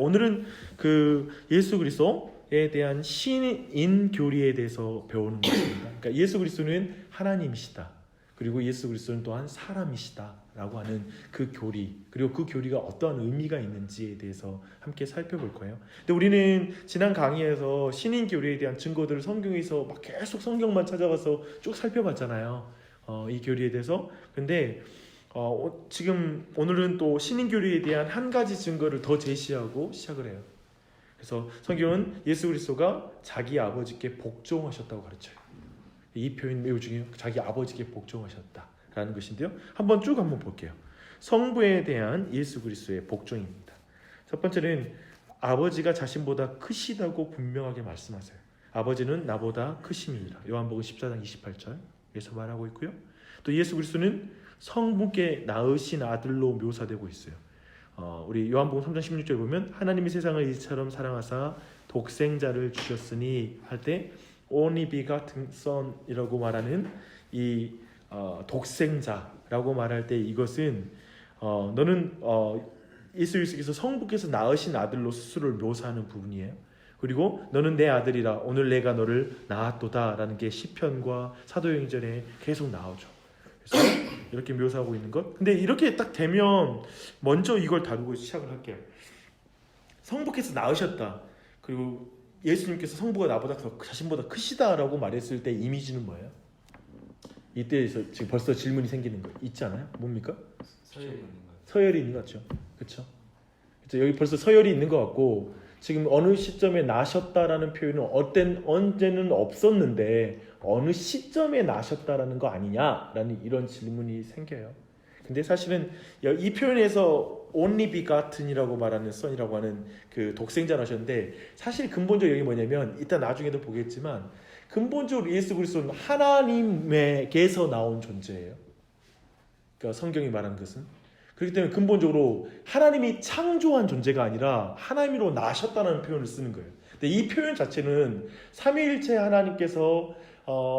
오늘은 그 예수 그리스도에 대한 신인 교리에 대해서 배우는 것입니다. 그러니까 예수 그리스도는 하나님이시다. 그리고 예수 그리스도는 또한 사람이시다라고 하는 그 교리, 그리고 그 교리가 어떠한 의미가 있는지에 대해서 함께 살펴볼 거예요. 근데 우리는 지난 강의에서 신인 교리에 대한 증거들을 성경에서 막 계속 성경만 찾아가서 쭉 살펴봤잖아요. 이 교리에 대해서. 근데 지금 오늘은 또 신인 교리에 대한 한 가지 증거를 더 제시하고 시작을 해요. 그래서 성경은 예수 그리스도가 자기 아버지께 복종하셨다고 가르쳐요. 이 표현 매우 중요해요. 자기 아버지께 복종하셨다라는 것인데요. 한번 볼게요. 성부에 대한 예수 그리스도의 복종입니다. 첫 번째는 아버지가 자신보다 크시다고 분명하게 말씀하세요. 아버지는 나보다 크심이니라. 요한복음 14장 28절에서 말하고 있고요. 또 예수 그리스도는 성부께 낳으신 아들로 묘사되고 있어요. 우리 요한복음 3장 16절에 보면 하나님이 세상을 이처럼 사랑하사 독생자를 주셨으니 할 때 only begotten son이라고 말하는 이 독생자라고 말할 때 이것은 너는 예수 그리스도께서 성부께서 낳으신 아들로 스스로를 묘사하는 부분이에요. 그리고 너는 내 아들이라 오늘 내가 너를 낳았도다라는 게 시편과 사도행전에 계속 나오죠. 그래서 이렇게 묘사하고 있는 것. 근데 이렇게 딱 되면 먼저 이걸 다루고 시작을 할게요. 성부께서 낳으셨다. 그리고 예수님께서 성부가 나보다 더 자신보다 크시다라고 말했을 때 이미지는 뭐예요? 이때에서 지금 벌써 질문이 생기는 거 있지 않아요? 뭡니까? 서열이 있는 것 같죠. 그렇죠? 여기 벌써 서열이 있는 것 같고 지금 어느 시점에 나셨다라는 표현은 언제는 없었는데 어느 시점에 나셨다라는 거 아니냐라는 이런 질문이 생겨요. 근데 사실은 이 표현에서 only begotten이라고 말하는 son이라고 하는 그 독생자를 하셨는데 사실 근본적으로 여기 뭐냐면 이따 나중에도 보겠지만 근본적으로 예수 그리스도는 하나님에게서 나온 존재예요. 그러니까 성경이 말하는 것은 그렇기 때문에 근본적으로 하나님이 창조한 존재가 아니라 하나님으로 나셨다는 표현을 쓰는 거예요. 근데 이 표현 자체는 삼위일체 하나님께서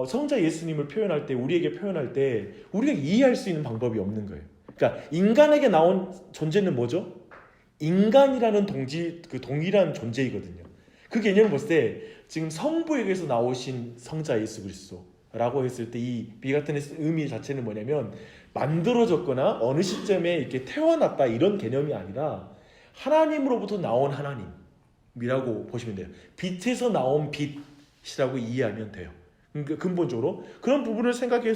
성자 예수님을 표현할 때 우리에게 표현할 때 우리가 이해할 수 있는 방법이 없는 거예요. 그러니까 인간에게 나온 존재는 뭐죠? 인간이라는 동일한 존재이거든요. 그 개념을 봤을 때 지금 성부에게서 나오신 성자 예수 그리스도라고 했을 때 이 비가튼의 의미 자체는 뭐냐면 만들어졌거나 어느 시점에 이렇게 태어났다 이런 개념이 아니라 하나님으로부터 나온 하나님이라고 보시면 돼요. 빛에서 나온 빛이라고 이해하면 돼요. 근본적으로 그런 부분을 생각해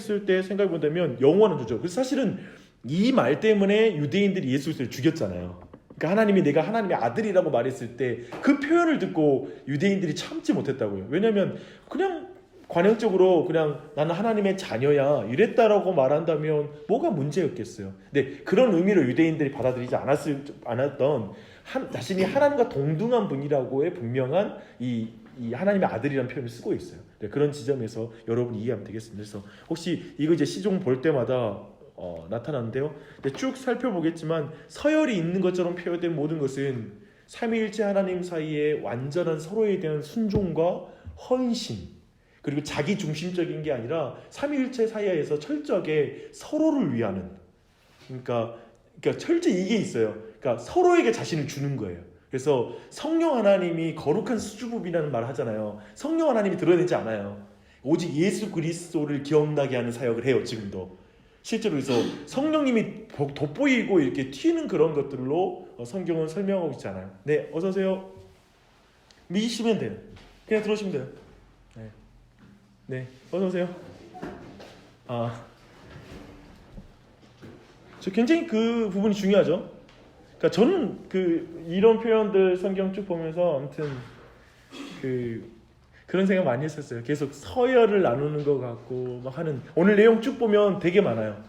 본다면 영원한 존재. 그래서 사실은 이 말 때문에 유대인들이 예수 그리스도를 죽였잖아요. 그러니까 하나님이 내가 하나님의 아들이라고 말했을 때 그 표현을 듣고 유대인들이 참지 못했다고요. 왜냐하면 그냥 관행적으로 그냥 나는 하나님의 자녀야 이랬다라고 말한다면 뭐가 문제였겠어요. 근데 그런 의미로 유대인들이 받아들이지 않았던 자신이 하나님과 동등한 분이라고의 분명한 이 하나님의 아들이라는 표현을 쓰고 있어요. 네, 그런 지점에서 여러분이 이해하면 되겠습니다. 그래서 혹시 이거 이제 시종 볼 때마다 나타나는데요. 쭉 살펴보겠지만 서열이 있는 것처럼 표현된 모든 것은 삼위일체 하나님 사이에 완전한 서로에 대한 순종과 헌신 그리고 자기 중심적인 게 아니라 삼위일체 사이에서 철저하게 서로를 위하는 그러니까 철저히 이게 있어요. 그러니까 서로에게 자신을 주는 거예요. 그래서 성령 하나님이 거룩한 수주법이라는 말을 하잖아요. 성령 하나님이 드러내지 않아요. 오직 예수 그리스도를 기억나게 하는 사역을 해요. 지금도 실제로 그래서 성령님이 돋보이고 이렇게 튀는 그런 것들로 성경은 설명하고 있잖아요. 네, 어서 오세요. 믿으시면 돼요. 그냥 들어오시면 돼요. 네, 어서 오세요. 저 굉장히 그 부분이 중요하죠. 그러니까 저는 이런 표현들 성경 쭉 보면서 아무튼 그런 생각 많이 했었어요. 계속 서열을 나누는 것 같고 막 하는 오늘 내용 쭉 보면 되게 많아요.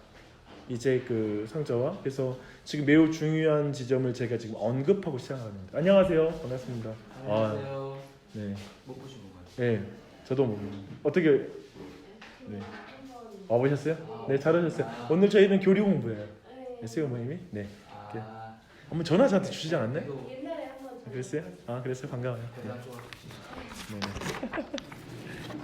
이제 그 성자와 그래서 지금 매우 중요한 지점을 제가 지금 언급하고 시작합니다. 안녕하세요. 반갑습니다. 안녕하세요. 네. 못 보신 건가요? 네. 저도 못 어떻게 네. 와보셨어요? 네, 잘하셨어요. 오늘 저희는 교리 공부예요. 네, 수요 모임이. 네. 한번 전화 저한테 주시지 않았나요? 옛날에 한번 그랬어요? 그랬어요. 반가워요. 대단 좋아.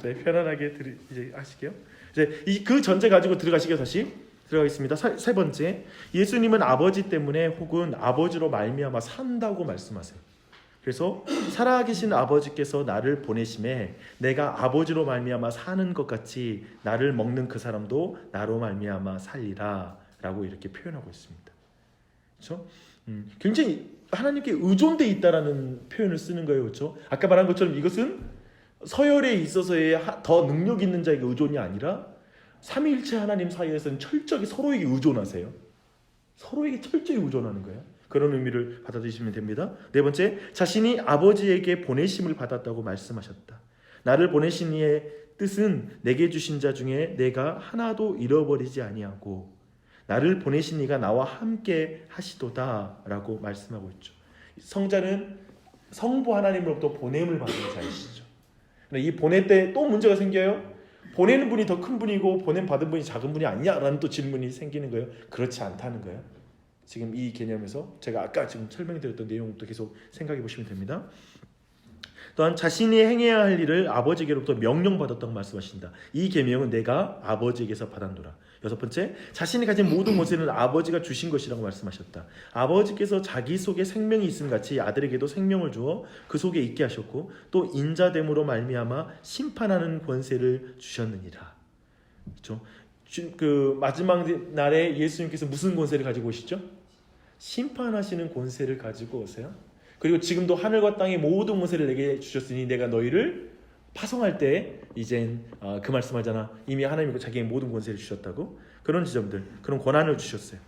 네, 편안하게 이제 하실게요. 이제 그 전제 가지고 들어가시게요. 다시 들어가겠습니다. 세 번째, 예수님은 아버지 때문에 혹은 아버지로 말미암아 산다고 말씀하세요. 그래서 살아계신 아버지께서 나를 보내심에 내가 아버지로 말미암아 사는 것 같이 나를 먹는 그 사람도 나로 말미암아 살리라 라고 이렇게 표현하고 있습니다. 그렇죠? 굉장히 하나님께 의존돼 있다라는 표현을 쓰는 거예요. 그렇죠? 아까 말한 것처럼 이것은 서열에 있어서의 더 능력 있는 자에게 의존이 아니라 삼위일체 하나님 사이에서는 철저히 서로에게 의존하세요. 서로에게 철저히 의존하는 거예요. 그런 의미를 받아들이시면 됩니다. 네 번째, 자신이 아버지에게 보내심을 받았다고 말씀하셨다. 나를 보내신 이의 뜻은 내게 주신 자 중에 내가 하나도 잃어버리지 아니하고 나를 보내신 이가 나와 함께 하시도다라고 말씀하고 있죠. 성자는 성부 하나님으로부터 보냄을 받은 자이시죠. 이 보낼 때 또 문제가 생겨요. 보내는 분이 더 큰 분이고 보냄 받은 분이 작은 분이 아니냐라는 또 질문이 생기는 거예요. 그렇지 않다는 거예요. 지금 이 개념에서 제가 아까 지금 설명드렸던 내용부터 계속 생각해 보시면 됩니다. 또한 자신이 행해야 할 일을 아버지께로부터 명령받았다고 말씀하신다. 이 계명은 내가 아버지에게서 받았노라. 여섯 번째, 자신이 가진 모든 권세는 아버지가 주신 것이라고 말씀하셨다. 아버지께서 자기 속에 생명이 있음 같이 아들에게도 생명을 주어 그 속에 있게 하셨고 또 인자됨으로 말미암아 심판하는 권세를 주셨느니라. 그렇죠? 그 마지막 날에 예수님께서 무슨 권세를 가지고 오시죠? 심판하시는 권세를 가지고 오세요. 그리고 지금도 하늘과 땅의 모든 권세를 내게 주셨으니 내가 너희를 파송할 때 이젠 그 말씀하잖아. 이미 하나님이 자기의 모든 권세를 주셨다고. 그런 지점들, 그런 권한을 주셨어요.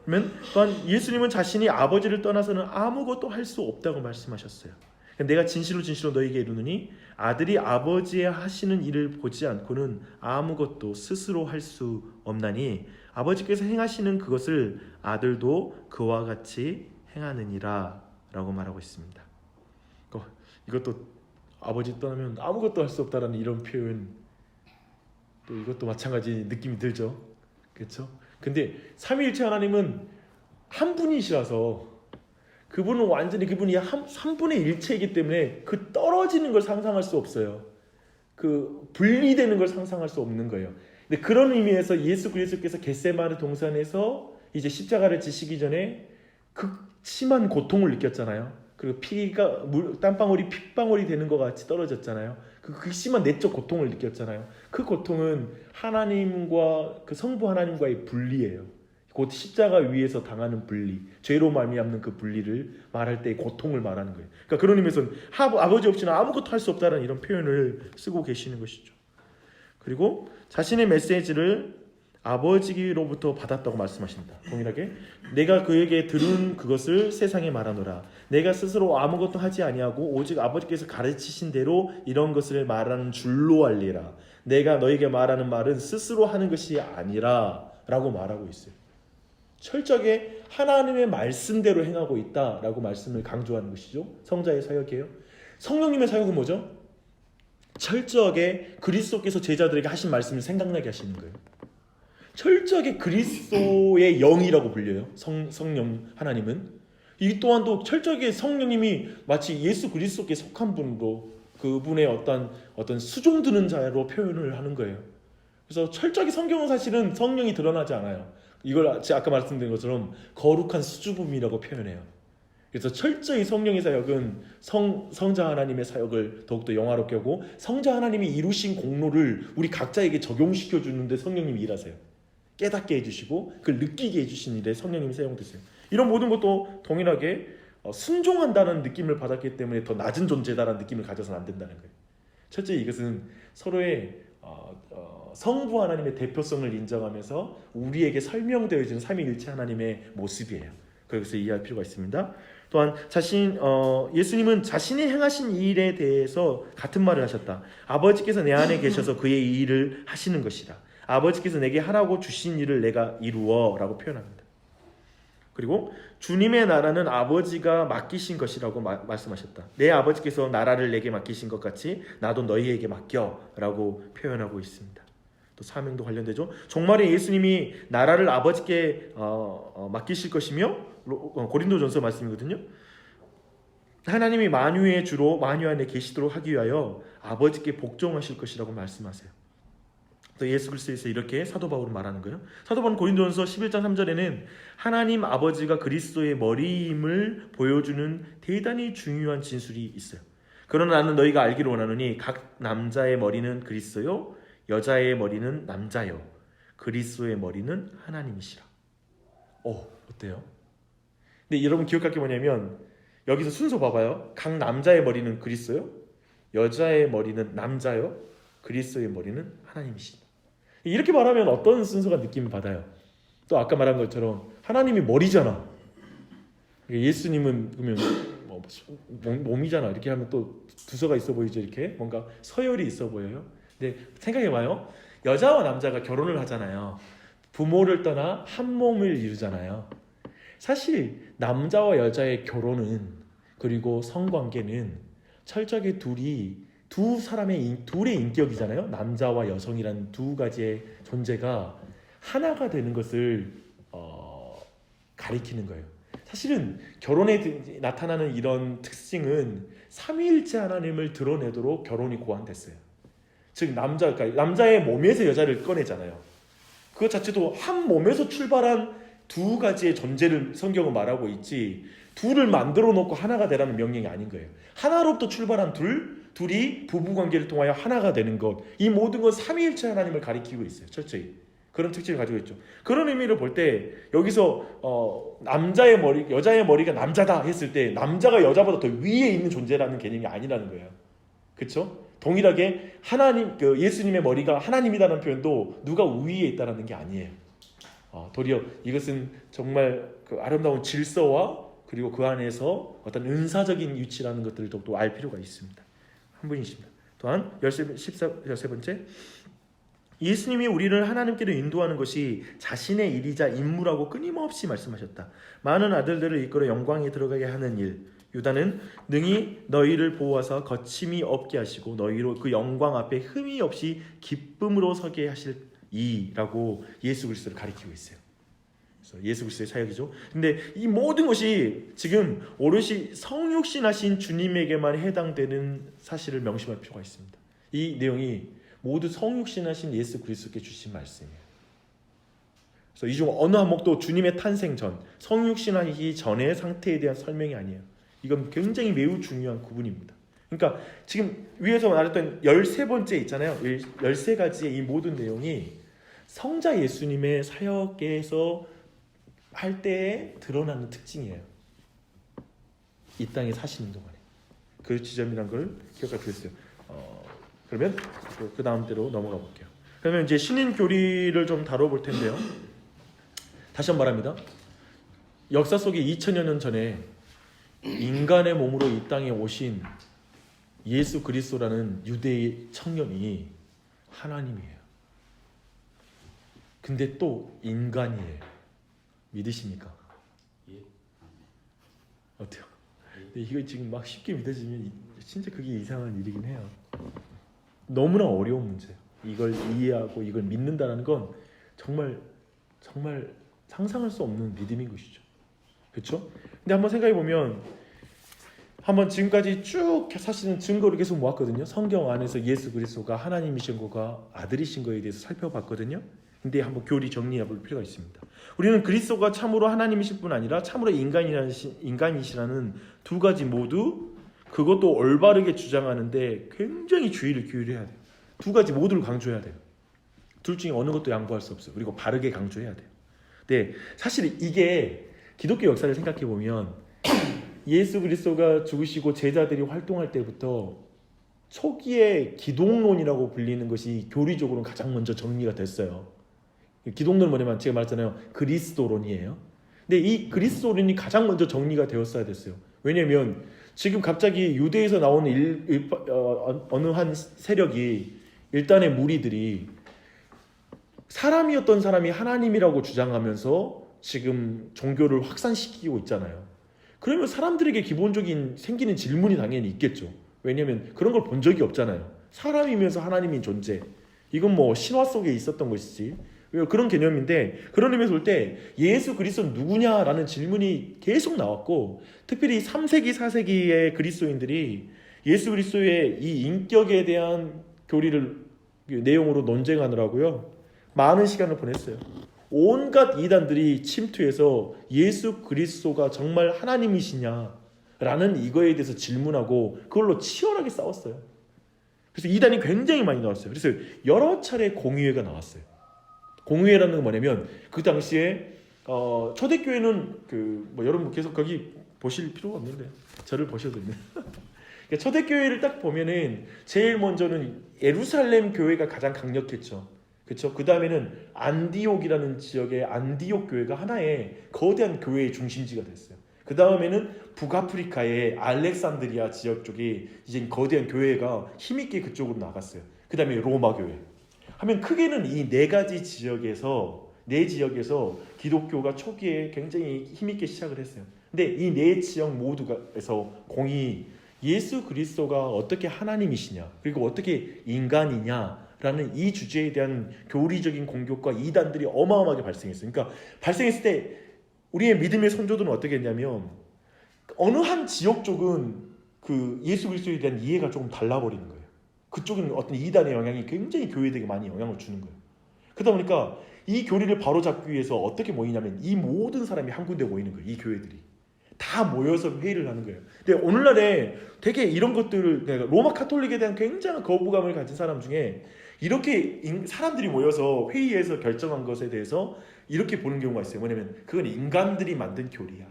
그러면 또한 예수님은 자신이 아버지를 떠나서는 아무것도 할 수 없다고 말씀하셨어요. 내가 진실로 너희에게 이르노니 아들이 아버지의 하시는 일을 보지 않고는 아무것도 스스로 할 수 없나니 아버지께서 행하시는 그것을 아들도 그와 같이 행하느니라 라고 말하고 있습니다. 이것도 아버지 떠나면 아무것도 할 수 없다라는 이런 표현, 또 이것도 마찬가지 느낌이 들죠. 그렇죠? 근데 삼위일체 하나님은 한 분이시라서 그분은 완전히 그분이 한 분의 일체이기 때문에 그 떨어지는 걸 상상할 수 없어요. 그 분리되는 걸 상상할 수 없는 거예요. 근데 그런 의미에서 예수 그리스도께서 겟세마네 동산에서 이제 십자가를 지시기 전에 극심한 고통을 느꼈잖아요. 그리고 피가 땀방울이 핏방울이 되는 것 같이 떨어졌잖아요. 그 극심한 내적 고통을 느꼈잖아요. 그 고통은 하나님과 그 성부 하나님과의 분리예요. 곧 십자가 위에서 당하는 분리, 죄로 말미암는 그 분리를 말할 때 고통을 말하는 거예요. 그러니까 그런 의미에서는 아버지 없이는 아무것도 할 수 없다는 이런 표현을 쓰고 계시는 것이죠. 그리고 자신의 메시지를 아버지로부터 받았다고 말씀하신다. 동일하게 내가 그에게 들은 그것을 세상에 말하노라. 내가 스스로 아무것도 하지 아니하고 오직 아버지께서 가르치신 대로 이런 것을 말하는 줄로 알리라. 내가 너에게 말하는 말은 스스로 하는 것이 아니라 라고 말하고 있어요. 철저하게 하나님의 말씀대로 행하고 있다라고 말씀을 강조하는 것이죠. 성자의 사역이에요. 성령님의 사역은 뭐죠? 철저하게 그리스도께서 제자들에게 하신 말씀을 생각나게 하시는 거예요. 철저하게 그리스도의 영이라고 불려요. 성령 하나님은. 이 또한 또 철저하게 성령님이 마치 예수 그리스도께 속한 분으로 그분의 어떤 수종드는 자로 표현을 하는 거예요. 그래서 철저하게 성경은 사실은 성령이 드러나지 않아요. 이걸 제가 아까 말씀드린 것처럼 거룩한 수줍음이라고 표현해요. 그래서 철저히 성령의 사역은 성자 하나님의 사역을 더욱더 영화롭게 하고 성자 하나님이 이루신 공로를 우리 각자에게 적용시켜 주는데 성령님이 일하세요. 깨닫게 해주시고 그걸 느끼게 해주신 일에 성령님이 사용되세요. 이런 모든 것도 동일하게 순종한다는 느낌을 받았기 때문에 더 낮은 존재다라는 느낌을 가져서는 안 된다는 거예요. 첫째, 이것은 서로의 성부 하나님의 대표성을 인정하면서 우리에게 설명되어지는 삼위일체 하나님의 모습이에요. 그래서 이해할 필요가 있습니다. 또한 예수님은 자신이 행하신 일에 대해서 같은 말을 하셨다. 아버지께서 내 안에 계셔서 그의 이 일을 하시는 것이다. 아버지께서 내게 하라고 주신 일을 내가 이루어 라고 표현합니다. 그리고 주님의 나라는 아버지가 맡기신 것이라고 말씀하셨다. 내 아버지께서 나라를 내게 맡기신 것 같이 나도 너희에게 맡겨 라고 표현하고 있습니다. 또 사명도 관련되죠. 종말에 예수님이 나라를 아버지께 맡기실 것이며 고린도전서 말씀이거든요. 하나님이 만유의 주로 만유 안에 계시도록 하기 위하여 아버지께 복종하실 것이라고 말씀하세요. 또 예수 그리스도에서 이렇게 사도 바울은 말하는 거예요. 사도 바울은 고린도전서 11장 3절에는 하나님 아버지가 그리스도의 머리임을 보여주는 대단히 중요한 진술이 있어요. 그러나 나는 너희가 알기를 원하노니 각 남자의 머리는 그리스도요 여자의 머리는 남자요 그리스도의 머리는 하나님이시라. 어때요? 근데 여러분 기억할 게 뭐냐면 여기서 순서 봐봐요. 각 남자의 머리는 그리스도요 여자의 머리는 남자요 그리스도의 머리는 하나님이시다. 이렇게 말하면 어떤 순서가 느낌을 받아요? 또 아까 말한 것처럼 하나님이 머리잖아. 예수님은 그러면 몸이잖아. 이렇게 하면 또 두서가 있어 보이죠. 이렇게 뭔가 서열이 있어 보여요. 근데 생각해봐요. 여자와 남자가 결혼을 하잖아요. 부모를 떠나 한 몸을 이루잖아요. 사실 남자와 여자의 결혼은 그리고 성관계는 철저하게 둘의 인격이잖아요. 남자와 여성이라는 두 가지의 존재가 하나가 되는 것을 가리키는 거예요. 사실은 결혼에 나타나는 이런 특징은 삼위일체 하나님을 드러내도록 결혼이 고안됐어요. 즉 남자의 몸에서 여자를 꺼내잖아요. 그것 자체도 한 몸에서 출발한 두 가지의 존재를 성경은 말하고 있지 둘을 만들어 놓고 하나가 되라는 명령이 아닌 거예요. 하나로부터 출발한 둘이 부부관계를 통하여 하나가 되는 것, 이 모든 건 삼위일체 하나님을 가리키고 있어요. 철저히 그런 특징을 가지고 있죠. 그런 의미를 볼 때 여기서 남자의 머리, 여자의 머리가 남자다 했을 때 남자가 여자보다 더 위에 있는 존재라는 개념이 아니라는 거예요. 그렇죠? 동일하게 하나님, 예수님의 머리가 하나님이라는 표현도 누가 위에 있다는 게 아니에요. 도리어 이것은 정말 그 아름다운 질서와 그리고 그 안에서 어떤 은사적인 위치라는 것들을 더욱더 알 필요가 있습니다. 한 분이십니다. 또한 13번째, 예수님이 우리를 하나님께로 인도하는 것이 자신의 일이자 임무라고 끊임없이 말씀하셨다. 많은 아들들을 이끌어 영광에 들어가게 하는 일, 유다는 능히 너희를 보호하사 거침이 없게 하시고 너희로 그 영광 앞에 흠이 없이 기쁨으로 서게 하실 이라고 예수 그리스도를 가리키고 있어요. 그래서 예수 그리스도의 사역이죠. 근데 이 모든 것이 지금 오롯이 성육신하신 주님에게만 해당되는 사실을 명심할 필요가 있습니다. 이 내용이 모두 성육신하신 예수 그리스도께 주신 말씀이에요. 그래서 이 중 어느 항목도 주님의 탄생 전, 성육신하기 전의 상태에 대한 설명이 아니에요. 이건 굉장히 매우 중요한 구분입니다. 그러니까 지금 위에서 말했던 13번째 있잖아요. 13가지의 이 모든 내용이 성자 예수님의 사역에서 할 때에 드러나는 특징이에요. 이 땅에 사시는 동안에. 그 지점이란 걸 기억할 필요가 있어요. 그러면 그 다음 대로 넘어가 볼게요. 그러면 이제 신인 교리를 좀 다뤄볼 텐데요. 다시 한번 말합니다. 역사 속에 2000여 년 전에 인간의 몸으로 이 땅에 오신 예수 그리스도라는 유대의 청년이 하나님이에요. 근데 또 인간이에요. 믿으십니까? 예. 어때요? 이거 지금 막 쉽게 믿어지면 진짜 그게 이상한 일이긴 해요. 너무나 어려운 문제예요. 이걸 이해하고 이걸 믿는다는 건 정말 상상할 수 없는 믿음인 것이죠. 그렇죠? 근데 한번 생각해 보면 한번 지금까지 쭉 사실은 증거를 계속 모았거든요. 성경 안에서 예수 그리스도가 하나님이신 거가 아들이신 거에 대해서 살펴봤거든요. 근데 한번 교리 정리해 볼 필요가 있습니다. 우리는 그리스도가 참으로 하나님이실 뿐 아니라 참으로 인간이시라는 두 가지 모두 그것도 올바르게 주장하는데 굉장히 주의를 기울여야 돼요. 두 가지 모두를 강조해야 돼요. 둘 중에 어느 것도 양보할 수 없어요. 그리고 바르게 강조해야 돼요. 네, 사실 이게 기독교 역사를 생각해 보면 예수 그리스도가 죽으시고 제자들이 활동할 때부터 초기에 기독론이라고 불리는 것이 교리적으로는 가장 먼저 정리가 됐어요. 기독론은 뭐냐면 제가 말했잖아요. 그리스도론이에요. 근데 이 그리스도론이 가장 먼저 정리가 되었어야 됐어요. 왜냐하면 지금 갑자기 유대에서 나오는 어느 한 세력이 일단의 무리들이 사람이었던 사람이 하나님이라고 주장하면서 지금 종교를 확산시키고 있잖아요. 그러면 사람들에게 기본적인 생기는 질문이 당연히 있겠죠. 왜냐하면 그런 걸 본 적이 없잖아요. 사람이면서 하나님인 존재. 이건 뭐 신화 속에 있었던 것이지. 그런 개념인데 그런 의미에서 볼 때 예수 그리스도는 누구냐라는 질문이 계속 나왔고 특별히 3세기 4세기의 그리스도인들이 예수 그리스도의 이 인격에 대한 교리를 내용으로 논쟁하느라고요. 많은 시간을 보냈어요. 온갖 이단들이 침투해서 예수 그리스도가 정말 하나님이시냐라는 이거에 대해서 질문하고 그걸로 치열하게 싸웠어요. 그래서 이단이 굉장히 많이 나왔어요. 그래서 여러 차례 공의회가 나왔어요. 공의회라는 건 뭐냐면 그 당시에 초대교회는 여러분 계속 거기 보실 필요가 없는데 저를 보셔도 됩니다. 그러니까 초대교회를 딱 보면은 제일 먼저는 예루살렘 교회가 가장 강력했죠. 그렇죠? 그 다음에는 안디옥이라는 지역의 안디옥 교회가 하나의 거대한 교회의 중심지가 됐어요. 그 다음에는 북아프리카의 알렉산드리아 지역 쪽이 이제 거대한 교회가 힘있게 그쪽으로 나갔어요. 그 다음에 로마 교회. 하면 크게는 이 네 가지 지역에서 기독교가 초기에 굉장히 힘있게 시작을 했어요. 근데 이 네 지역 모두에서 공이 예수 그리스도가 어떻게 하나님이시냐 그리고 어떻게 인간이냐라는 이 주제에 대한 교리적인 공격과 이단들이 어마어마하게 발생했어요. 그러니까 발생했을 때 우리의 믿음의 선조들은 어떻게 했냐면 어느 한 지역 쪽은 그 예수 그리스도에 대한 이해가 조금 달라버리는 거예요. 그쪽은 어떤 이단의 영향이 굉장히 교회에게 많이 영향을 주는 거예요. 그러다 보니까 이 교리를 바로잡기 위해서 어떻게 모이냐면 이 모든 사람이 한 군데 모이는 거예요. 이 교회들이 다 모여서 회의를 하는 거예요. 근데 오늘날에 되게 이런 것들을 로마 카톨릭에 대한 굉장한 거부감을 가진 사람 중에 이렇게 사람들이 모여서 회의에서 결정한 것에 대해서 이렇게 보는 경우가 있어요. 뭐냐면 그건 인간들이 만든 교리야.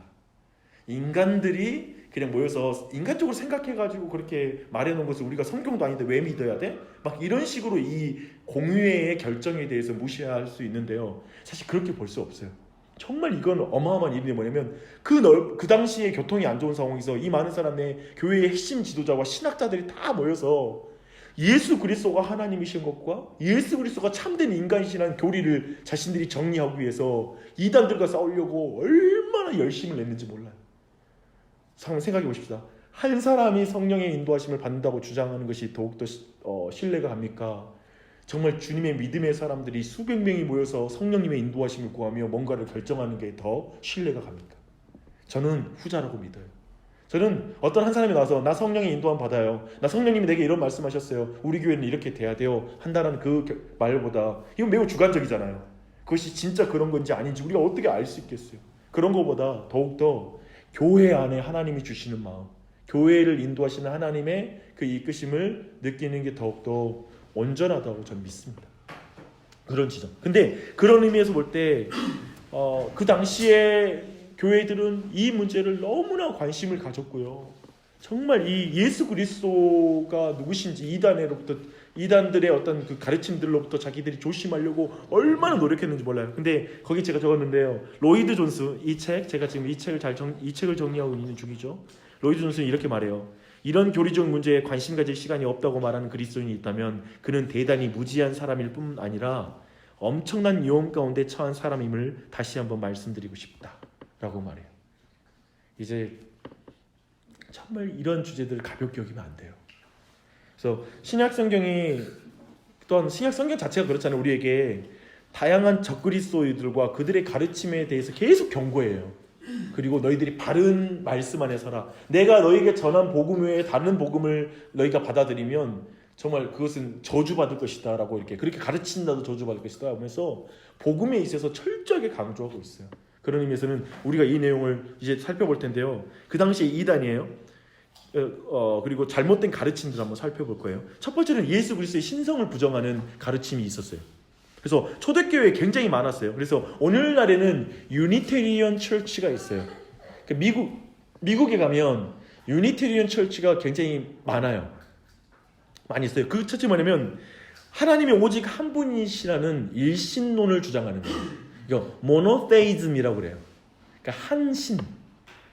인간들이 그냥 모여서 인간적으로 생각해가지고 그렇게 말해놓은 것을 우리가 성경도 아닌데 왜 믿어야 돼? 막 이런 식으로 이 공회의 결정에 대해서 무시할 수 있는데요. 사실 그렇게 볼 수 없어요. 정말 이건 어마어마한 일이 뭐냐면 그 당시에 교통이 안 좋은 상황에서 이 많은 사람의 교회의 핵심 지도자와 신학자들이 다 모여서 예수 그리스도가 하나님이신 것과 예수 그리스도가 참된 인간이시라는 교리를 자신들이 정리하기 위해서 이단들과 싸우려고 얼마나 열심을 냈는지 몰라요. 생각해 보십시다. 한 사람이 성령의 인도하심을 받는다고 주장하는 것이 더욱더 신뢰가 갑니까? 정말 주님의 믿음의 사람들이 수백 명이 모여서 성령님의 인도하심을 구하며 뭔가를 결정하는 게 더 신뢰가 갑니까? 저는 후자라고 믿어요. 저는 어떤 한 사람이 나와서 나 성령의 인도함 받아요. 나 성령님이 내게 이런 말씀하셨어요. 우리 교회는 이렇게 돼야 돼요. 한다는 그 말보다 이건 매우 주관적이잖아요. 그것이 진짜 그런 건지 아닌지 우리가 어떻게 알 수 있겠어요. 그런 것보다 더욱더 교회 안에 하나님이 주시는 마음, 교회를 인도하시는 하나님의 그 이끄심을 느끼는 게 더욱더 온전하다고 저는 믿습니다. 그런 지점. 근데 그런 의미에서 볼 때 그 당시에 교회들은 이 문제를 너무나 관심을 가졌고요. 정말 이 예수 그리스도가 누구신지 이단들의 어떤 그 가르침들로부터 자기들이 조심하려고 얼마나 노력했는지 몰라요. 근데 거기 제가 적었는데요. 로이드 존스 제가 지금 이 책을 정리하고 있는 중이죠. 로이드 존스는 이렇게 말해요. 이런 교리적 문제에 관심 가질 시간이 없다고 말하는 그리스도인이 있다면 그는 대단히 무지한 사람일 뿐 아니라 엄청난 위험 가운데 처한 사람임을 다시 한번 말씀드리고 싶다라고 말해요. 이제 정말 이런 주제들을 가볍게 여기면 안 돼요. 그래서 신약 성경이 또한 신약 성경 자체가 그렇잖아요. 우리에게 다양한 적그리스도인들과 그들의 가르침에 대해서 계속 경고해요. 그리고 너희들이 바른 말씀 안에 서라. 내가 너희에게 전한 복음 외에 다른 복음을 너희가 받아들이면 정말 그것은 저주받을 것이다 라고 이렇게 그렇게 가르친다도 저주받을 것이다 하면서 복음에 있어서 철저하게 강조하고 있어요. 그런 의미에서는 우리가 이 내용을 이제 살펴볼 텐데요. 그 당시에 이단이에요. 그리고 잘못된 가르침들 한번 살펴볼 거예요. 첫 번째는 예수 그리스도의 신성을 부정하는 가르침이 있었어요. 그래서 초대교회에 굉장히 많았어요. 그래서 오늘날에는 유니테리언 처치가 있어요. 미국에 가면 유니테리언 처치가 굉장히 많아요. 많이 있어요. 그 처치 뭐냐면 하나님이 오직 한 분이시라는 일신론을 주장하는 거예요. 이거 모노테이즘이라고 그래요. 그러니까 한신,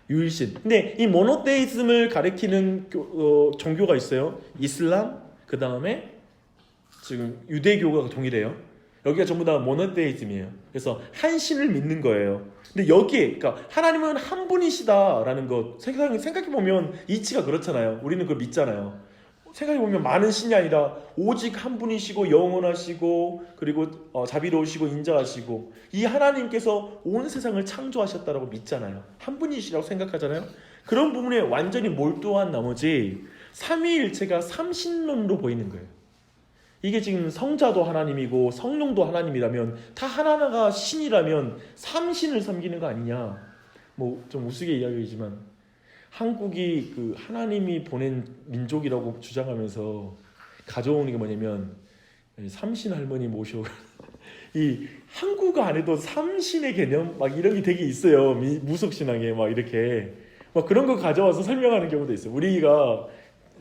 유일신. 근데 이 모노테이즘을 가리키는 종교가 있어요. 이슬람, 그 다음에 지금 유대교가 동일해요. 여기가 전부 다 모노테이즘이에요. 그래서 한 신을 믿는 거예요. 근데 여기에 그러니까 하나님은 한 분이시다라는 것 생각해보면 이치가 그렇잖아요. 우리는 그걸 믿잖아요. 생각해보면 많은 신이 아니라 오직 한 분이시고 영원하시고 그리고 자비로우시고 인자하시고 이 하나님께서 온 세상을 창조하셨다라고 믿잖아요. 한 분이시라고 생각하잖아요. 그런 부분에 완전히 몰두한 나머지 삼위일체가 삼신론으로 보이는 거예요. 이게 지금 성자도 하나님이고 성령도 하나님이라면 다 하나가 신이라면 삼신을 섬기는 거 아니냐. 뭐 좀 우스개 이야기지만 한국이 그 하나님이 보낸 민족이라고 주장하면서 가져오는 게 뭐냐면 삼신 할머니 모셔 이 한국 안에도 삼신의 개념 막 이런 게 되게 있어요. 무속 신앙에 막 이렇게 막 그런 거 가져와서 설명하는 경우도 있어요. 우리가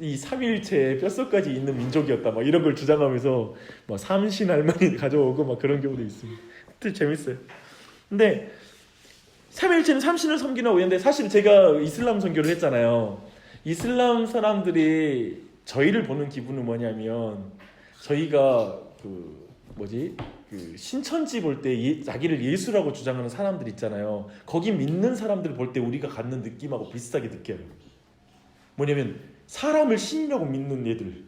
이 삼일체 뼛속까지 있는 민족이었다 막 이런 걸 주장하면서 막 삼신 할머니 가져오고 막 그런 경우도 있습니다. 되게 재밌어요. 근데 삼일체는 삼신을 섬기라고 했는데 사실 제가 이슬람 선교를 했잖아요. 이슬람 사람들이 저희를 보는 기분은 뭐냐면 저희가 그 신천지 볼 때 자기를 예수라고 주장하는 사람들 있잖아요. 거기 믿는 사람들 볼 때 우리가 갖는 느낌하고 비슷하게 느껴요. 뭐냐면 사람을 신이라고 믿는 애들